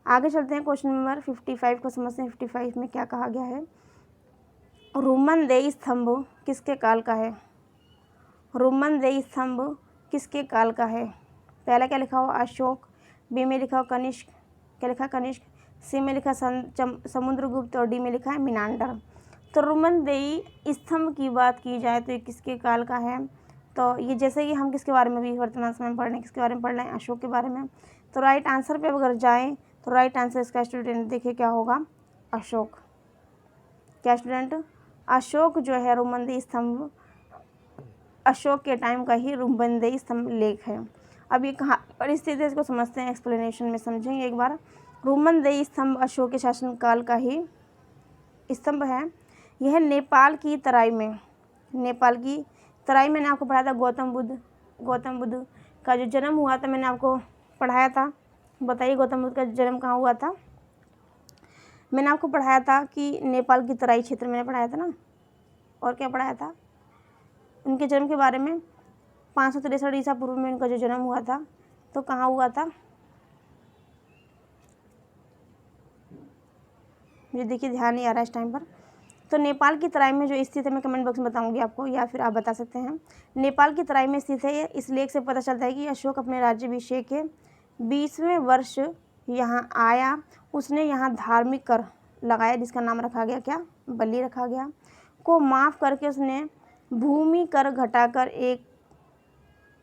आगे चलते हैं, क्वेश्चन नंबर 55 को समझते हैं। 55 में क्या कहा गया है, रोमन देई स्तंभ किसके काल का है। रोमन देई स्तंभ किसके काल का है। पहला क्या लिखा हुआ, अशोक, बी में लिखा हुआ कनिष्क, क्या लिखा कनिष्क, सी में लिखा समुद्रगुप्त और डी में लिखा है मिनांडर। तो रोमन देई स्तंभ की बात की जाए तो ये किसके काल का है। तो ये जैसे कि हम किसके बारे में भी वर्तमान समय में पढ़ रहे हैं, किसके बारे में पढ़ रहे हैं, अशोक के बारे में। तो राइट आंसर पे अगर जाएँ तो राइट आंसर इसका स्टूडेंट देखिए क्या होगा, अशोक। क्या स्टूडेंट, अशोक जो है रोमन स्तंभ, अशोक के टाइम का ही रोमन स्तंभ लेख है। अब ये कहाँ पर स्थित है इसको समझते हैं, एक्सप्लेनेशन में समझेंगे एक बार। रोमन स्तंभ अशोक के शासनकाल का ही स्तंभ है। यह नेपाल की तराई में, नेपाल की तराई मैंने आपको पढ़ाया था, गौतम बुद्ध का जो जन्म हुआ था मैंने आपको पढ़ाया था। बताइए गौतम बुद्ध का जन्म कहाँ हुआ था। मैंने आपको पढ़ाया था कि नेपाल की तराई क्षेत्र में पढ़ाया था ना। और क्या पढ़ाया था, उनके जन्म के बारे में। 563 ईसा पूर्व में उनका जो जन्म हुआ था तो कहाँ हुआ था, मुझे देखिए ध्यान नहीं आ रहा है इस टाइम पर। तो नेपाल की तराई में जो स्थित है, मैं कमेंट बॉक्स में बताऊंगी आपको या फिर आप बता सकते हैं। नेपाल की तराई में स्थित है। इस लेख से पता चलता है कि अशोक अपने राज्याभिषेक के 20वें वर्ष यहाँ आया। उसने यहाँ धार्मिक कर लगाया जिसका नाम रखा गया क्या, बलि रखा गया, को माफ़ करके उसने भूमि कर घटाकर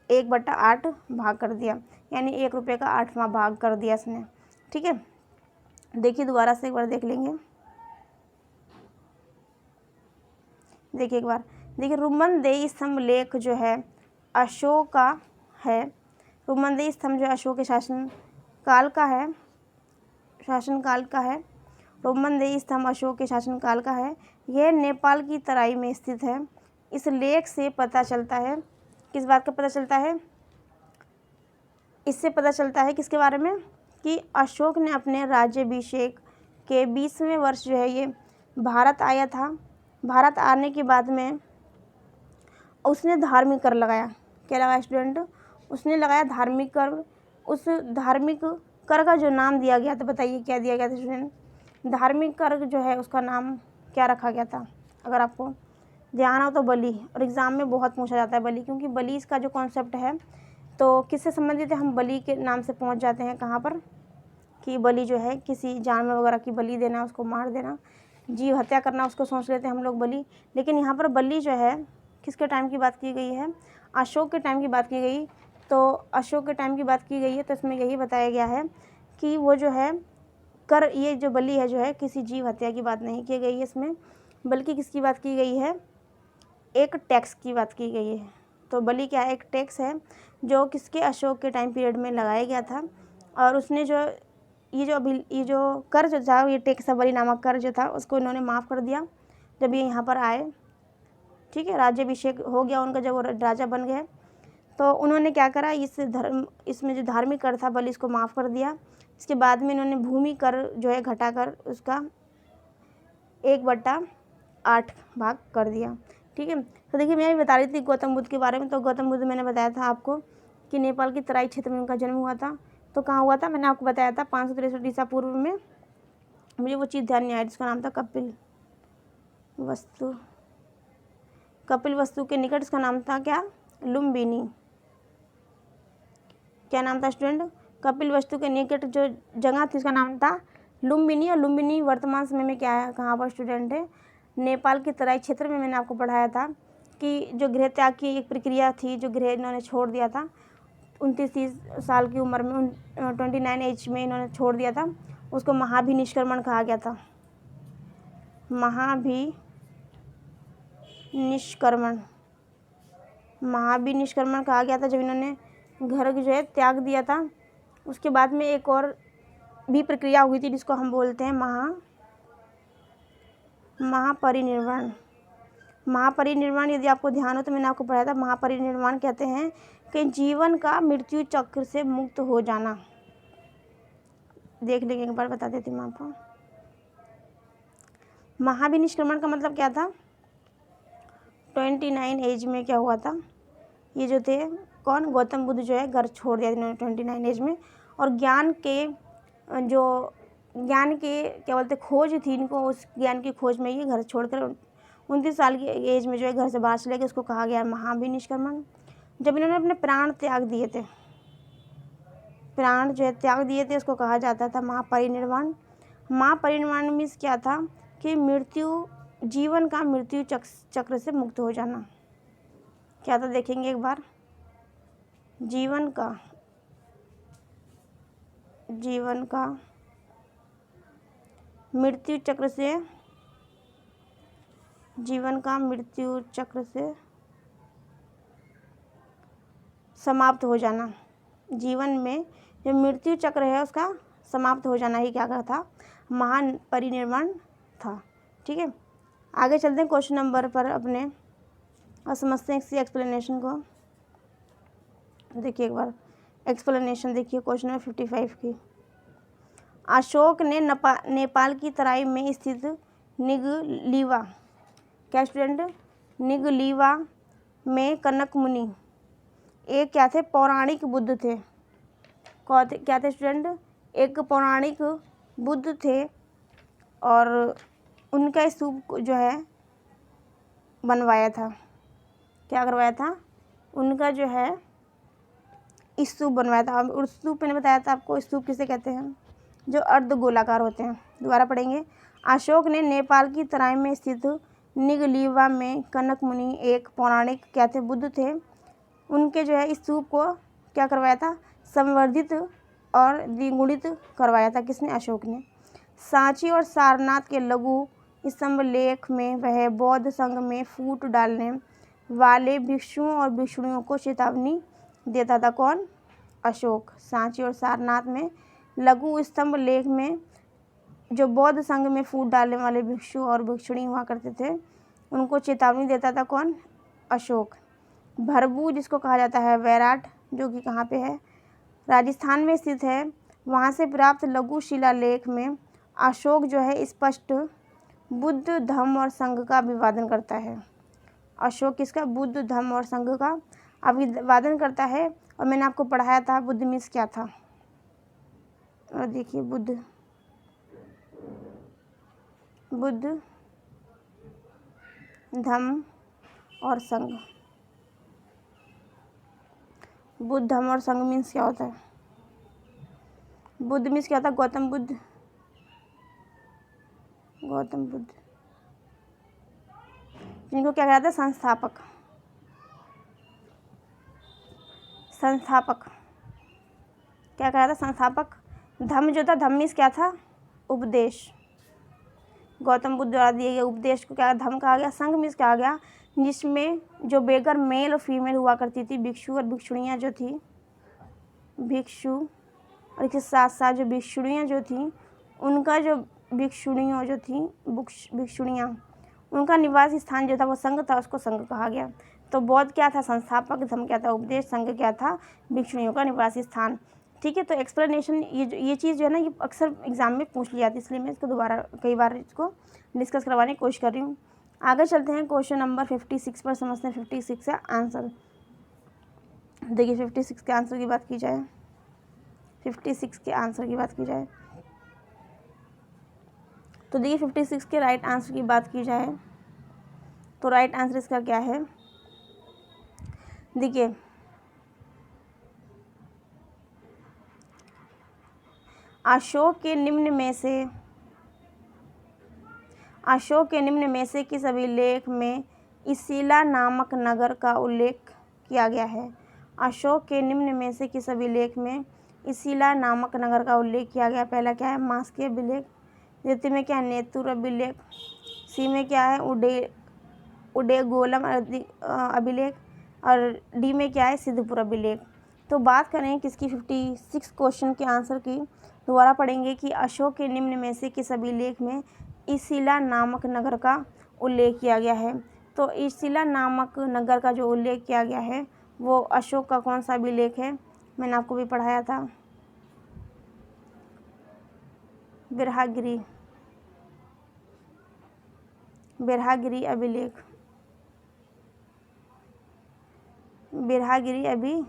1/8 भाग कर दिया, यानी 1 रुपये का 8वां भाग कर दिया इसने। ठीक है, देखिए दोबारा से एक बार देख लेंगे। देखिए एक बार, देखिए रोमन देई स्तंभ लेख जो है अशोक का है। रोमन देई स्तंभ जो अशोक के शासनकाल का है, शासनकाल का है। रोमन देई स्तंभ अशोक के शासनकाल का है। यह नेपाल की तराई में स्थित है। इस लेख से पता चलता है, किस बात का पता चलता है, इससे पता चलता है किसके बारे में, कि अशोक ने अपने राज्याभिषेक के 20वें वर्ष जो है ये भारत आया था। भारत आने के बाद में उसने धार्मिक कर लगाया। क्या लगाया स्टूडेंट, उसने लगाया धार्मिक कर। उस धार्मिक कर का जो नाम दिया गया था, बताइए क्या दिया गया था स्टूडेंट। धार्मिक कर जो है उसका नाम क्या रखा गया था, अगर आपको ध्यान हो तो बलि। और एग्ज़ाम में बहुत पूछा जाता है बलि, क्योंकि बलि इसका जो कॉन्सेप्ट है तो किससे संबंधित है, हम बलि के नाम से पहुंच जाते हैं कहाँ पर, कि बलि जो है किसी जानवर वगैरह की बलि देना, उसको मार देना, जीव हत्या करना, उसको सोच लेते हैं हम लोग बलि। लेकिन यहाँ पर बलि जो है किसके टाइम की बात की गई है, अशोक के टाइम की बात की गई। तो अशोक के टाइम की बात की गई है तो इसमें यही बताया गया है कि वो जो है कर, ये जो बलि है जो है किसी जीव हत्या की बात नहीं की गई है इसमें, बल्कि किसकी बात की गई है, एक टैक्स की बात की गई है। तो बलि क्या है, एक टैक्स है जो किसके, अशोक के टाइम पीरियड में लगाया गया था। और उसने जो ये जो कर जो था, ये टैक्स बलि नामक कर जो था उसको इन्होंने माफ़ कर दिया जब ये यहाँ पर आए। ठीक है, राज्याभिषेक हो गया उनका, जब वो राजा बन गए तो उन्होंने क्या करा, इसमें जो धार्मिक कर था बलि इसको माफ़ कर दिया। इसके बाद में इन्होंने भूमि कर जो है घटाकर उसका 1/8 भाग कर दिया। ठीक है, तो देखिए मैं भी बता रही थी गौतम बुद्ध के बारे में। तो गौतम बुद्ध मैंने बताया था आपको कि नेपाल की तराई क्षेत्र में उनका जन्म हुआ था। तो कहाँ हुआ था, मैंने आपको बताया था 563 ईसा पूर्व में। मुझे वो चीज़ ध्यान नहीं आई जिसका नाम था कपिल वस्तु के निकट। इसका नाम था क्या, लुम्बिनी। क्या नाम था स्टूडेंट, कपिल वस्तु के निकट जो जगह थी उसका नाम था लुम्बिनी। और लुम्बिनी वर्तमान समय में क्या है, कहाँ पर स्टूडेंट है, नेपाल के तराई क्षेत्र में। मैंने आपको पढ़ाया था कि जो गृह त्याग की एक प्रक्रिया थी, जो गृह इन्होंने छोड़ दिया था 29 साल की उम्र में, 29 एज में इन्होंने छोड़ दिया था, उसको महाभिनिष्क्रमण कहा गया था। महाभिनिष्क्रमण कहा गया था जब इन्होंने घर जो है त्याग दिया था। उसके बाद में एक और भी प्रक्रिया हुई थी जिसको हम बोलते हैं महापरिनिर्वाण। महापरिनिर्वाण यदि आपको ध्यान हो तो मैंने आपको पढ़ाया था, महापरिनिर्वाण कहते हैं कि जीवन का मृत्यु चक्र से मुक्त हो जाना। देख लेंगे एक बार, बता देती हूँ मैं आपको। महाभिनिष्क्रमण का मतलब क्या था? 29 एज में क्या हुआ था, ये जो थे कौन, गौतम बुद्ध जो है घर छोड़ दिया इन्होंने 29 एज में। और ज्ञान के क्या बोलते खोज थी इनको, उस ज्ञान की खोज में ये घर छोड़कर 29 साल की एज में जो है घर से बाहर चले गए, उसको कहा गया महाभिनिष्क्रमण। जब इन्होंने अपने प्राण त्याग दिए थे, प्राण जो है त्याग दिए थे, उसको कहा जाता था महापरिनिर्वाण। महापरिनिर्वाण मीन्स क्या था कि जीवन का मृत्यु चक्र से मुक्त हो जाना। क्या था देखेंगे एक बार। जीवन का मृत्यु चक्र से समाप्त हो जाना। जीवन में जो मृत्यु चक्र है उसका समाप्त हो जाना ही क्या था, महान परिनिर्वाण था। ठीक है, आगे चलते हैं क्वेश्चन नंबर पर अपने और समझते हैं इसकी एक्सप्लेनेशन को। देखिए एक बार एक्सप्लेनेशन देखिए क्वेश्चन नंबर 55 की। अशोक ने नेपाल की तराई में स्थित निगलीवा, क्या स्टूडेंट, निगलीवा में कनक मुनि एक क्या थे, पौराणिक बुद्ध थे। क्या थे स्टूडेंट, एक पौराणिक बुद्ध थे, और उनका स्तूप जो है बनवाया था। क्या करवाया था, उनका जो है स्तूप बनवाया था। और उस स्तूप मैंने बताया था आपको, स्तूप किसे कहते हैं, जो अर्ध गोलाकार होते हैं। दोबारा पढ़ेंगे। अशोक ने नेपाल की तराई में स्थित निगलीवा में कनक मुनि एक पौराणिक क्या थे, बुद्ध थे, उनके जो है स्तूप को क्या करवाया था, संवर्धित और द्विगुणित करवाया था। किसने, अशोक ने। सांची और सारनाथ के लघु स्तंभ लेख में वह बौद्ध संघ में फूट डालने वाले भिक्षुओं और भिक्षुणियों को चेतावनी देता था। कौन, अशोक। सांची और सारनाथ में लघु स्तंभ लेख में जो बौद्ध संघ में फूट डालने वाले भिक्षु और भिक्षुणी हुआ करते थे, उनको चेतावनी देता था। कौन, अशोक। भरबू जिसको कहा जाता है वैराट, जो कि कहाँ पे है, राजस्थान में स्थित है, वहाँ से प्राप्त लघु शिलालेख में अशोक जो है स्पष्ट बुद्ध धम्म और संघ का अभिवादन करता है। अशोक किसका, बुद्ध धम्म और संघ का अभिवादन करता है। और मैंने आपको पढ़ाया था बुद्ध मीन्स क्या था, और देखिए बुद्ध धम्म और संघ। बुद्ध धम्म और संघ मीन्स क्या होता है, बुद्ध मीन्स क्या था, गौतम बुद्ध, जिनको क्या कहता है, संस्थापक। क्या कहा था, संस्थापक। धम्म जो था, धम्म मीन्स क्या था, उपदेश। गौतम बुद्ध द्वारा दिए गए उपदेश को क्या धम्म कहा गया। संघ मीन्स कहा गया जिसमें जो बेगर मेल और फीमेल हुआ करती थी, भिक्षु और भिक्षुणियाँ जो थी, भिक्षु और इसके साथ साथ जो भिक्षुणियाँ जो थी, उनका जो भिक्षुणियाँ उनका निवास स्थान जो था वो संघ था, उसको संघ कहा गया। तो बौद्ध क्या था, संस्थापक, धम्म क्या था, उपदेश, संघ क्या था, भिक्षुणियों का निवास स्थान। ठीक है, तो एक्सप्लेनेशन ये चीज़ जो है ना, ये अक्सर एग्जाम में पूछ ली जाती है, इसलिए मैं इसको दोबारा कई बार इसको डिस्कस करवाने की कोशिश कर रही हूँ। आगे चलते हैं क्वेश्चन नंबर 56 पर, समझते हैं 56 का आंसर। देखिए 56 के आंसर की बात की जाए, 56 के आंसर की बात की जाए तो देखिए 56 के राइट आंसर की बात की जाए तो राइट आंसर इसका क्या है, देखिए अशोक के निम्न में से किस अभिलेख में इसिला नामक नगर का उल्लेख किया गया है। अशोक के निम्न में से किस अभिलेख में इसिला नामक नगर का उल्लेख किया गया। पहला क्या है, मास्की अभिलेख। द्वितीय में क्या है, नेतुर अभिलेख। सी में क्या है, उडेगोलम अभिलेख। और डी में क्या है, सिद्धपुर अभिलेख। तो बात करें किसकी, 56 क्वेश्चन के आंसर की, दोबारा पढ़ेंगे कि अशोक के निम्न में से किस अभिलेख में इसिला नामक नगर का उल्लेख किया गया है। तो इसिला नामक नगर का जो उल्लेख किया गया है वो अशोक का कौन सा अभिलेख है, मैंने आपको भी पढ़ाया था, बिरहागिरी, बिरहागिरी अभिलेख, बिरहागिरी अभिलेख।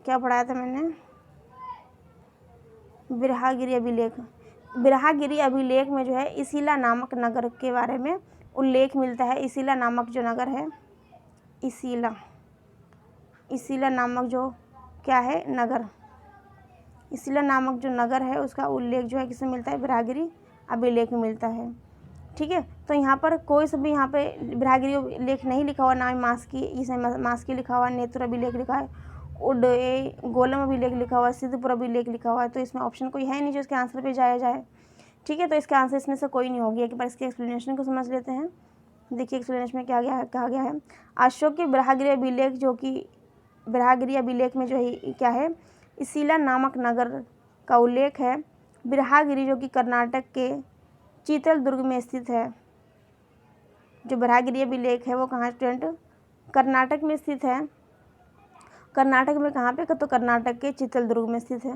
क्या पढ़ाया था मैंने? बिरहागिरी अभिलेख। बिरहागिरी अभिलेख में जो है इसीला नामक नगर के बारे में उल्लेख मिलता है। इसीला नामक जो नगर है, इसीला, इसीला नामक जो क्या है नगर, इसीला नामक जो नगर है उसका उल्लेख जो है किसमें मिलता है? बिरहागिरी अभिलेख में मिलता है। ठीक है, तो यहाँ पर कोई सा भी यहाँ पे बिरहागिरी लेख नहीं लिखा हुआ, ना ही मास्की, इसमें मास्की लिखा हुआ, नेत्र अभिलेख लिखा है, उडे गोलम अभिलेख लिखा हुआ है, सिद्धपुर अभिलेख लिखा हुआ है। तो इसमें ऑप्शन कोई है नहीं जो इसके आंसर पे जाया जाए। ठीक है, तो इसका आंसर इसमें से कोई नहीं होगी। एक बार इसके एक्सप्लेनेशन को समझ लेते हैं। देखिए एक्सप्लेनेशन में क्या कहा गया है। अशोक के बिरहागिरी अभिलेख, जो कि बिरहागिरी अभिलेख में जो है क्या है, इसीला नामक नगर का उल्लेख है। बिरहागिरी जो कि कर्नाटक के चित्रदुर्ग में स्थित है। जो बिरहागिरी अभिलेख है वो कहाँ स्टूडेंट? कर्नाटक में स्थित है। कर्नाटक में कहाँ पे? तो कर्नाटक के चित्रदुर्ग में स्थित है।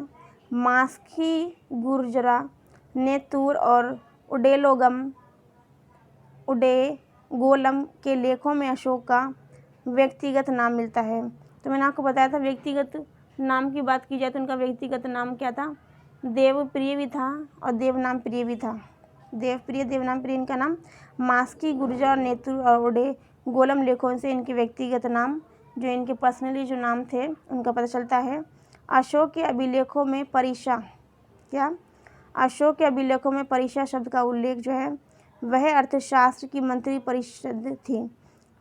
मास्की, गुर्जरा, नेतूर और उडेगोलम के लेखों में अशोक का व्यक्तिगत नाम मिलता है। तो मैंने आपको बताया था व्यक्तिगत नाम की बात की जाए तो उनका व्यक्तिगत नाम क्या था? देवप्रिय भी था और देवनाम प्रिय भी था। देवप्रिय, देवनाम प्रिय इनका नाम। मास्की, गुर्जर, नेतूर और उडेगोलम लेखों से इनके व्यक्तिगत नाम, जो इनके पर्सनली जो नाम थे उनका पता चलता है। अशोक के अभिलेखों में परिशा, क्या? अशोक के अभिलेखों में परिशा शब्द का उल्लेख जो है वह अर्थशास्त्र की मंत्री परिषद थी।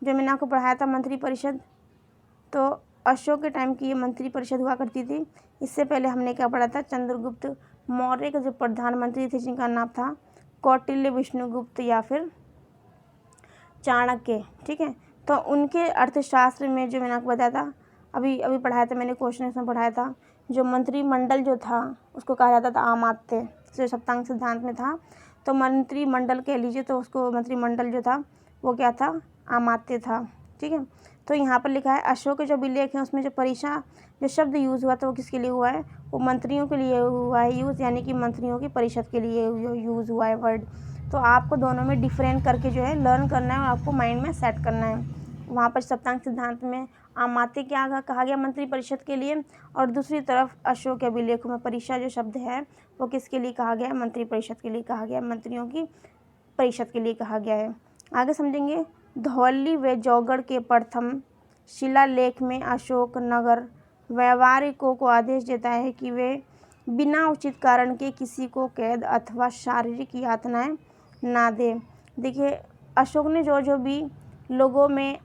जो मैंने आपको पढ़ाया था मंत्री परिषद, तो अशोक के टाइम की ये मंत्री परिषद हुआ करती थी। इससे पहले हमने क्या पढ़ा था? चंद्रगुप्त मौर्य के जो प्रधानमंत्री थे जिनका नाम था कौटिल्य, विष्णुगुप्त या फिर चाणक्य। ठीक है, तो उनके अर्थशास्त्र में जो मैंने आपको बताया था, अभी पढ़ाया था मैंने, क्वेश्चन इसमें पढ़ाया था, जो मंत्रिमंडल जो था उसको कहा जाता था आमात्य, जो सप्तांग सिद्धांत में था। तो मंत्रिमंडल कह लीजिए, तो उसको मंत्रिमंडल जो था वो क्या था? आमात्य था। ठीक है, तो यहाँ पर लिखा है अशोक के जो अभिलेख है उसमें जो परिशा जो शब्द यूज़ हुआ था वो किसके लिए हुआ है? वो मंत्रियों के लिए हुआ है यूज़, यानी कि मंत्रियों की परिषद के लिए यूज़ हुआ है वर्ड। तो आपको दोनों में डिफरेंट करके जो है लर्न करना है और आपको माइंड में सेट करना है। वहाँ पर सप्तांग सिद्धांत में आमात्य क्या कहा गया? मंत्री परिषद के लिए, और दूसरी तरफ अशोक के अभिलेखों में परिशा जो शब्द है वो किसके लिए कहा गया है? मंत्री परिषद के लिए कहा गया, मंत्रियों की परिषद के लिए कहा गया है। आगे समझेंगे। धौली व जौगढ़ के प्रथम शिलालेख में अशोक नगर व्यावहारिकों को आदेश देता है कि वे बिना उचित कारण के किसी को कैद अथवा शारीरिक यातनाएं ना दे। देखिए अशोक ने जो जो भी लोगों में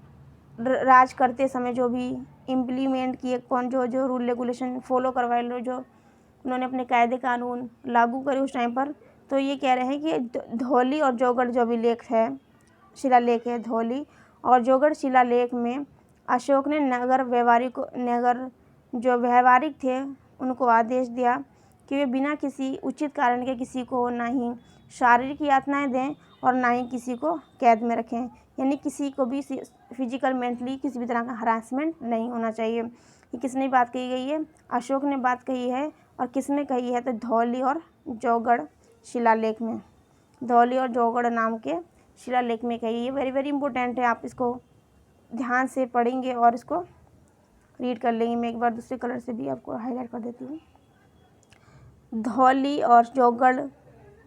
राज करते समय जो भी इम्प्लीमेंट किए, कौन जो रूल रेगुलेशन फॉलो करवाए, लो जो उन्होंने अपने कायदे कानून लागू करे उस टाइम पर, तो ये कह रहे हैं कि धौली और जौगढ़ जो अभिलेख है, शिलालेख है, धौली और जौगढ़ शिलालेख में अशोक ने नगर जो व्यवहारिक थे उनको आदेश दिया कि वे बिना किसी उचित कारण के किसी को ना ही शारीरिक यातनाएं दें और ना ही किसी को कैद में रखें, यानी किसी को भी फिजिकल मेंटली किसी भी तरह का हरासमेंट नहीं होना चाहिए। ये किसने बात कही गई है? अशोक ने बात कही है। और किसमें कही है? तो धौली और जौगढ़ शिलालेख में, धौली और जौगढ़ नाम के शिलालेख में कही है। वेरी वेरी इंपॉर्टेंट है, आप इसको ध्यान से पढ़ेंगे और इसको रीड कर लेंगे। मैं एक बार दूसरे कलर से भी आपको हाईलाइट कर देती हूँ। धौली और जौगढ़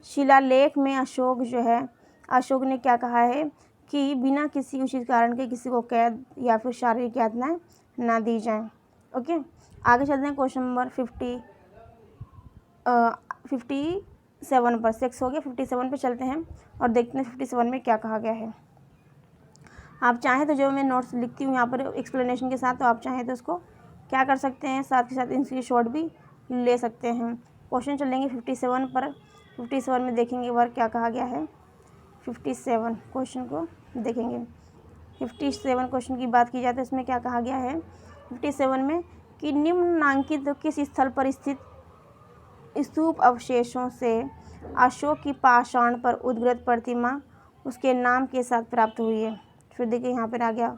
शिलालेख में अशोक जो है, अशोक ने क्या कहा है कि बिना किसी उचित कारण के किसी को कैद या फिर शारीरिक यातनाएं ना दी जाएं। ओके, आगे चलते हैं क्वेश्चन नंबर 57 पर। 6 हो गया, 57 पे चलते हैं और देखते हैं 57 में क्या कहा गया है। आप चाहें तो जो मैं नोट्स लिखती हूँ यहाँ पर एक्सप्लेनेशन के साथ, तो आप चाहें तो उसको क्या कर सकते हैं, साथ के साथ इनकी शॉर्ट भी ले सकते हैं। क्वेश्चन चलेंगे 57 पर। 57 में देखेंगे एक बार क्या कहा गया है। 57 क्वेश्चन को देखेंगे। 57 क्वेश्चन की बात की जाए तो इसमें क्या कहा गया है 57 में कि निम्नांकित किस स्थल पर स्थित स्तूप अवशेषों से अशोक की पाषाण पर उद्गृत प्रतिमा उसके नाम के साथ प्राप्त हुई है। फिर देखिए यहाँ पर आ गया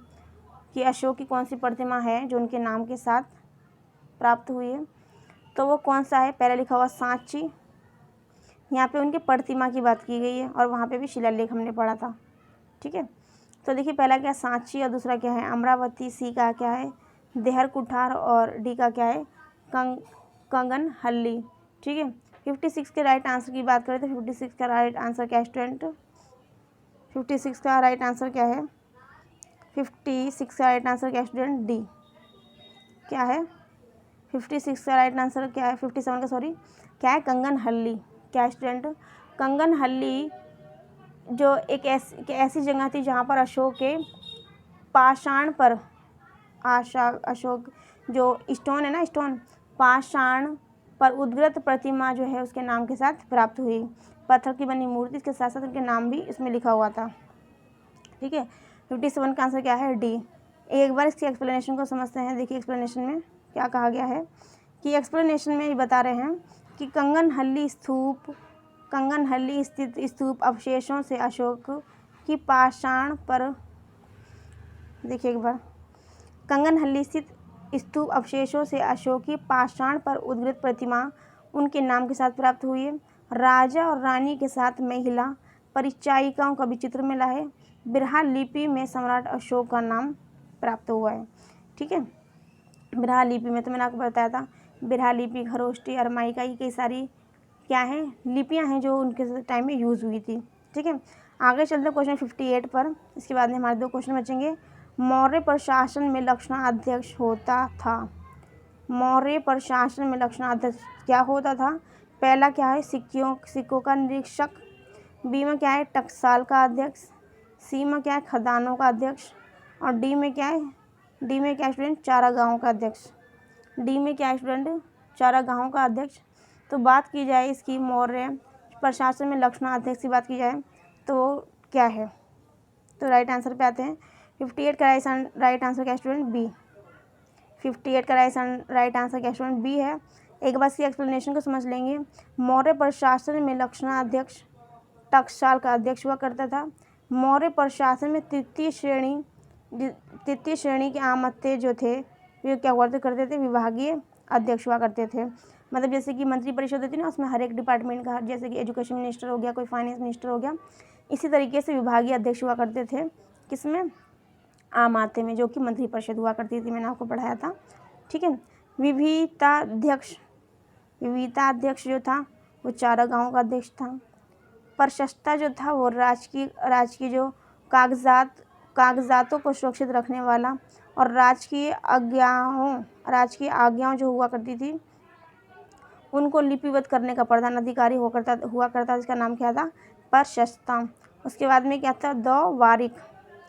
कि अशोक की कौन सी प्रतिमा है जो उनके नाम के साथ प्राप्त हुई है। तो वो कौन सा है? पहले लिखा हुआ सांची, यहाँ पे उनके प्रतिमा की बात की गई है और वहाँ पे भी शिलालेख हमने पढ़ा था। ठीक है, तो देखिए पहला क्या सांची और दूसरा क्या है अमरावती, सी का क्या है देहर कुठार और डी का क्या है कंगन हल्ली। ठीक है, 56 के राइट आंसर की बात करें तो 56 का राइट आंसर क्या है स्टूडेंट? 56 का राइट आंसर क्या है? 56 का राइट आंसर क्या है स्टूडेंट? डी। क्या है 56 का राइट आंसर क्या है? 57 का सॉरी क्या है? कंगन हल्ली। क्या है स्टूडेंट? कंगन हल्ली जो एक ऐसी जगह थी जहाँ पर अशोक के पाषाण पर अशोक जो स्टोन है ना, स्टोन पाषाण पर उद्गत प्रतिमा जो है उसके नाम के साथ प्राप्त हुई। पत्थर की बनी मूर्ति, इसके साथ साथ उनके नाम भी इसमें लिखा हुआ था। ठीक है, 57 का आंसर क्या है? डी। एक बार इसकी एक्सप्लेनेशन को समझते हैं। देखिए एक्सप्लेनेशन में क्या कहा गया है कि एक्सप्लेनेशन में ये बता रहे हैं कि कंगन हल्ली स्थित स्तूप अवशेषों से अशोक की पाषाण पर, देखिए एक बार, कंगन हल्ली स्थित स्तूप अवशेषों से अशोक की पाषाण पर उद्गत प्रतिमा उनके नाम के साथ प्राप्त हुई है। राजा और रानी के साथ महिला परिचायिकाओं का भी चित्र मिला है। बिरहा लिपि में सम्राट अशोक का नाम प्राप्त हुआ है। ठीक है, बिरहा लिपि में तो मैंने आपको बताया था, बिरहा लिपि, खरोष्टी, अरमाइका, ये कई सारी क्या हैं लिपियां हैं जो उनके टाइम में यूज़ हुई थी। ठीक है, आगे चलते क्वेश्चन 58 पर। इसके बाद में हमारे 2 क्वेश्चन बचेंगे। मौर्य प्रशासन में लक्षणाध्यक्ष होता था। मौर्य प्रशासन में लक्षणाध्यक्ष क्या होता था? पहला क्या है सिक्कों का निरीक्षक, बी में क्या है टकसाल का अध्यक्ष, सी में क्या है खदानों का अध्यक्ष और डी में क्या है स्टूडेंट चारागाहों का अध्यक्ष। डी में क्या है स्टूडेंट? चारागाहों का अध्यक्ष। तो बात की जाए इसकी मौर्य प्रशासन में लक्षणाध्यक्ष की बात की जाए तो क्या है? तो राइट आंसर पे आते हैं। 58 का राइट आंसर क्या स्टूडेंट? बी। 58 का राइट आंसर क्या स्टूडेंट? बी है। एक बार इसकी एक्सप्लेनेशन को समझ लेंगे। मौर्य प्रशासन में लक्षणाध्यक्ष टकसाल का अध्यक्ष हुआ करता था। मौर्य प्रशासन में तृतीय श्रेणी के आमत्य जो थे वे क्या हुआ करते थे? विभागीय अध्यक्ष हुआ करते थे। मतलब जैसे कि मंत्री परिषद होती है ना, उसमें हर एक डिपार्टमेंट का, जैसे कि एजुकेशन मिनिस्टर हो गया, कोई फाइनेंस मिनिस्टर हो गया, इसी तरीके से विभागीय अध्यक्ष हुआ करते थे। किसमें? आम आते में, जो कि मंत्री परिषद हुआ करती थी, मैंने आपको पढ़ाया था। ठीक है, विविताध्यक्ष जो था वो चारागाहों का अध्यक्ष था। प्रशस्ता जो था वो राजकीय जो कागजातों को सुरक्षित रखने वाला और राजकीय आज्ञाओं जो हुआ करती थी उनको लिपिबद्ध करने का प्रधान अधिकारी हुआ करता जिसका नाम क्या था? प्रशस्ता। उसके बाद में क्या था? द्वारिक।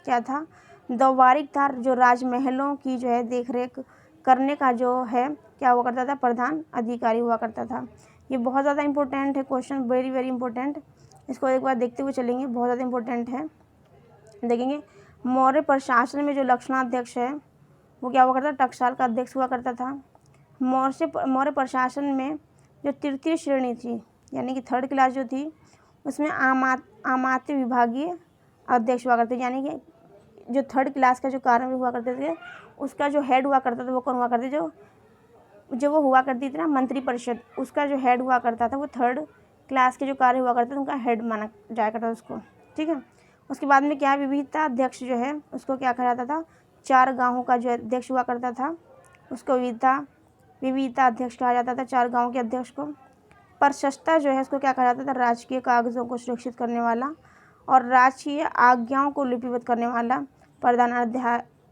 क्या था? द्वारिक था जो राजमहलों की जो है देखरेख करने का जो है क्या हुआ करता था? प्रधान अधिकारी हुआ करता था। ये बहुत ज़्यादा इंपॉर्टेंट है क्वेश्चन, वेरी वेरी इंपॉर्टेंट। इसको एक बार देखते हुए चलेंगे, बहुत ज़्यादा इंपॉर्टेंट है। देखेंगे मौर्य प्रशासन में जो लक्षणाध्यक्ष है वो क्या हुआ करता? टकसाल का अध्यक्ष हुआ करता था। मौर्य प्रशासन में जो तृतीय श्रेणी थी यानी कि 3rd क्लास जो थी उसमें आमात्य विभागीय अध्यक्ष हुआ करते, यानी कि जो 3rd क्लास का जो कार्य हुआ करते थे उसका जो हेड हुआ करता था वो कौन हुआ करते? जो वो हुआ करती थी ना मंत्री परिषद, उसका जो हेड हुआ करता था वो 3rd क्लास के जो कार्य हुआ करते थे उनका हेड माना जाया करता था उसको। ठीक है, उसके बाद में क्या विविधता अध्यक्ष जो है उसको क्या कहा जाता था? चारागाहों का जो अध्यक्ष हुआ करता था उसको विविधता अध्यक्ष कहा जाता था, चारागाहों के अध्यक्ष को। प्रशस्ता जो है उसको क्या कहा जाता था? राजकीय कागजों को सुरक्षित करने वाला और राजकीय आज्ञाओं को लिपिबद्ध करने वाला प्रधान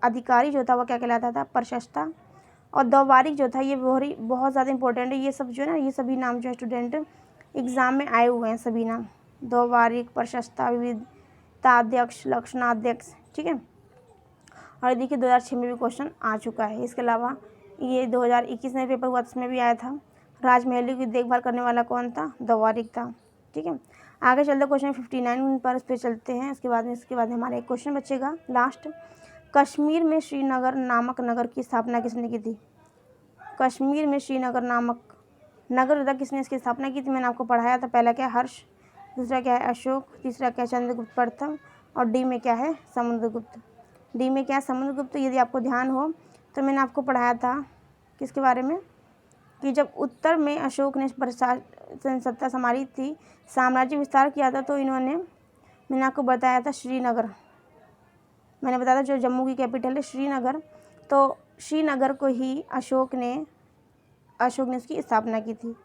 अधिकारी जो था वो क्या कहलाता था? प्रशस्ता। और द्वारिक जो था ये बहुत ज़्यादा इंपॉर्टेंट है। ये सब जो है ना, ये सभी नाम जो है स्टूडेंट एग्ज़ाम में आए हुए हैं सभी नाम, द्वारिक, प्रशस्ता, विविधताध्यक्ष, लक्षणाध्यक्ष। ठीक है, और देखिए 2006 में भी क्वेश्चन आ चुका है। इसके अलावा ये 2021 में पेपर हुआ उसमें भी आया था। राजमहल की देखभाल करने वाला कौन था? द्वारिक था। ठीक है, आगे चलते क्वेश्चन 59 पर उस पर चलते हैं। इसके बाद हमारा एक क्वेश्चन बचेगा लास्ट। कश्मीर में श्रीनगर नामक नगर की स्थापना किसने की थी? कश्मीर में श्रीनगर नामक नगर था किसने इसकी स्थापना की थी? मैंने आपको पढ़ाया था। पहला क्या है? हर्ष, दूसरा क्या है? अशोक, तीसरा क्या है? चंद्रगुप्त प्रथम और डी में क्या है? समुद्रगुप्त। डी में क्या है? समुद्रगुप्त। यदि आपको ध्यान हो तो मैंने आपको पढ़ाया था किसके बारे में? कि जब उत्तर में अशोक ने प्रशासन सत्ता संभाली थी, साम्राज्य विस्तार किया था, तो इन्होंने, मैंने आपको बताया था श्रीनगर, मैंने बताया था जो जम्मू की कैपिटल है श्रीनगर, तो श्रीनगर को ही अशोक ने इसकी स्थापना की थी।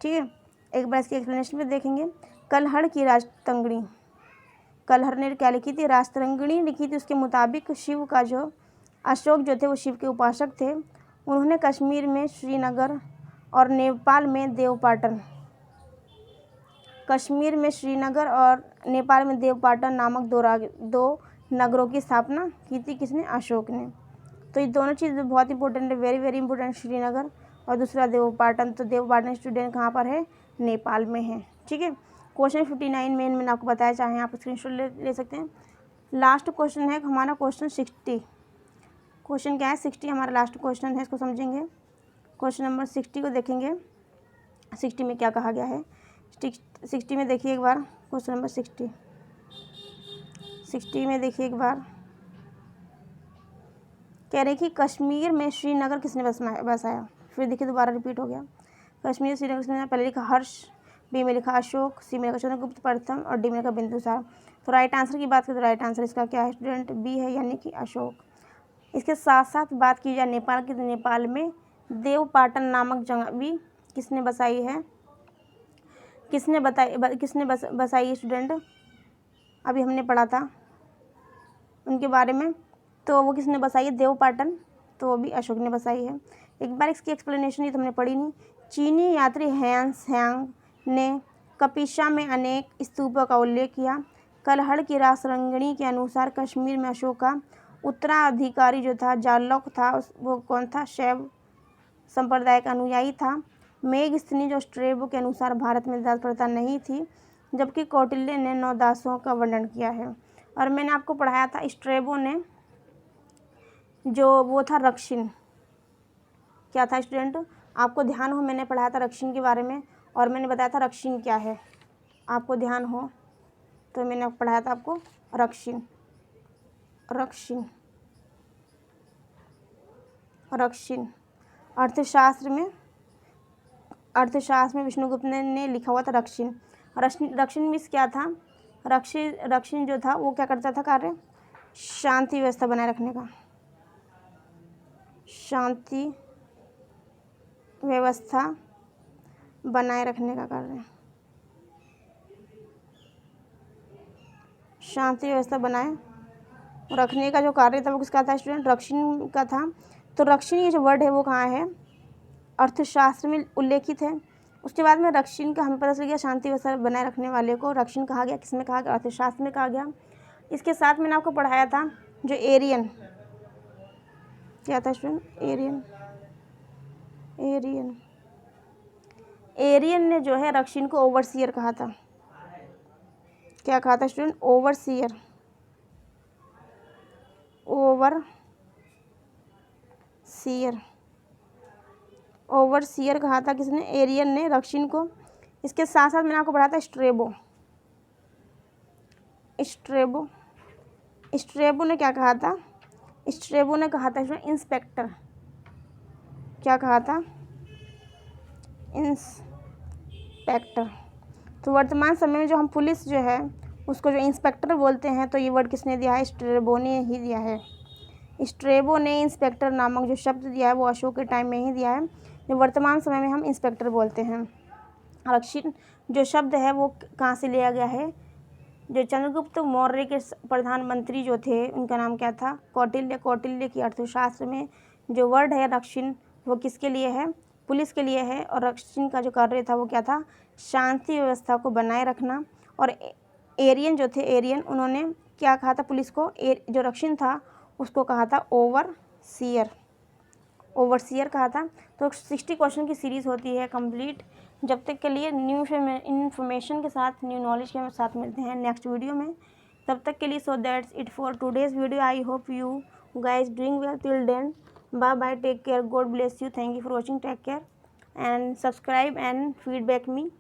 ठीक है, एक बार इसकी एक्सप्लेनेशन में देखेंगे। कलहड़ की राजतंगणी, कलहड़ ने क्या लिखी थी? राजतंगणी लिखी थी। उसके मुताबिक शिव का जो अशोक जो थे वो शिव के उपासक थे। उन्होंने कश्मीर में श्रीनगर और नेपाल में देवपाटन, कश्मीर में श्रीनगर और नेपाल में देवपाटन नामक दो नगरों की स्थापना की थी। किसने? अशोक ने। तो ये दोनों चीज़ें बहुत इंपॉर्टेंट है, वेरी वेरी इंपॉर्टेंट, श्रीनगर और दूसरा देवपाटन। तो देवपाटन स्टूडेंट कहाँ पर है? नेपाल में है। ठीक है, क्वेश्चन 59 में मैंने आपको बताया, चाहे आप स्क्रीनशॉट ले सकते हैं। लास्ट क्वेश्चन है हमारा क्वेश्चन 60। क्वेश्चन क्या है? 60 हमारा लास्ट क्वेश्चन है, इसको समझेंगे। क्वेश्चन नंबर 60 को देखेंगे। 60 में क्या कहा गया है? 60 में देखिए एक बार, क्वेश्चन नंबर 60 में देखिए एक बार, कह रहे कि कश्मीर में श्रीनगर किसने बसाया? फिर देखिए दोबारा रिपीट हो गया। कश्मीर श्रीनगर किसने? पहले लिखा हर्ष, बी में लिखा अशोक, सी में लिखा चंद्रगुप्त प्रथम और डी में लिखा बिंदुसार। तो राइट आंसर की बात करें तो राइट आंसर इसका क्या है स्टूडेंट? बी है, यानी कि अशोक। इसके साथ साथ बात की जाए नेपाल की, तो नेपाल में देवपाटन नामक जगह भी किसने बसाई है? किसने बसाई है स्टूडेंट? अभी हमने पढ़ा था उनके बारे में, तो वो किसने बसाई है? देवपाटन, तो वो भी अशोक ने बसाई है। एक बार इसकी एक्सप्लेनेशन ही तो हमने पढ़ी नहीं। चीनी यात्री ह्यांग ने कपिशा में अनेक स्तूपों का उल्लेख किया। कलहड़ की राजतंगणी के अनुसार कश्मीर में अशोक का उत्तराधिकारी जो था जालौक था, वो कौन था? शैव संप्रदाय का अनुयायी था। मेगस्थनी जो स्ट्रेबो के अनुसार भारत में दास प्रथा नहीं थी, जबकि कौटिल्य ने 9 दासों का वर्णन किया है। और मैंने आपको पढ़ाया था स्ट्रेबो ने जो वो था रक्षिन, क्या था स्टूडेंट? आपको ध्यान हो, मैंने पढ़ाया था रक्षिन के बारे में, और मैंने बताया था रक्षिन क्या है, आपको ध्यान हो तो मैंने पढ़ाया था आपको रक्षिन। अर्थशास्त्र में विष्णुगुप्त ने लिखा हुआ था रक्षिन। रक्षिन मीन्स क्या था? रक्षिन जो था वो क्या करता था कार्य? शांति व्यवस्था बनाए रखने का, शांति व्यवस्था बनाए रखने का कार्य, शांति व्यवस्था बनाए रखने का जो कार्य था वो किसका था स्टूडेंट? रक्षिन का था। तो रक्षिन ये जो वर्ड है वो कहाँ है? अर्थशास्त्र में उल्लेखित है। उसके बाद में रक्षिन का हमें पता चल गया, शांति व्यवस्था बनाए रखने वाले को रक्षिन कहा गया। किसमें कहा गया? अर्थशास्त्र में कहा गया। इसके साथ मैंने आपको पढ़ाया था जो एरियन, क्या था स्टूडेंट? एरियन ने जो है रक्षिन को ओवरसीयर कहा था। क्या कहा था स्टूडेंट? ओवरसीयर कहा था किसने? एरियन ने रक्षिन को। इसके साथ साथ मैंने आपको पढ़ा था स्ट्रेबो ने क्या कहा था? स्ट्रेबो ने कहा था इसमें इंस्पेक्टर। क्या कहा था? इंस्पेक्टर। तो वर्तमान समय में जो हम पुलिस जो है उसको जो इंस्पेक्टर बोलते हैं, तो ये वर्ड किसने दिया है? स्ट्रेबो ने ही दिया है। स्ट्रेबो ने इंस्पेक्टर नामक जो शब्द दिया है वो अशोक के टाइम में ही दिया है, जो वर्तमान समय में हम इंस्पेक्टर बोलते हैं। रक्षिन जो शब्द है वो कहाँ से लिया गया है? जो चंद्रगुप्त मौर्य के प्रधानमंत्री जो थे उनका नाम क्या था? कौटिल्य की अर्थशास्त्र में जो वर्ड है रक्षिन वो किसके लिए है? पुलिस के लिए है। और रक्षिन का जो कार्य था वो क्या था? शांति व्यवस्था को बनाए रखना। और एरियन जो थे, एरियन उन्होंने क्या कहा था पुलिस को? जो रक्षिन था उसको कहा था ओवरसीयर कहा था। तो 60 क्वेश्चन की सीरीज़ होती है कंप्लीट। जब तक के लिए न्यू इन्फॉर्मेशन के साथ, न्यू नॉलेज के साथ मिलते हैं नेक्स्ट वीडियो में। तब तक के लिए so that's it for today's video. I hope you guys doing well till then. Bye bye, take care, God bless you, thank you for watching, take care and subscribe and feedback me.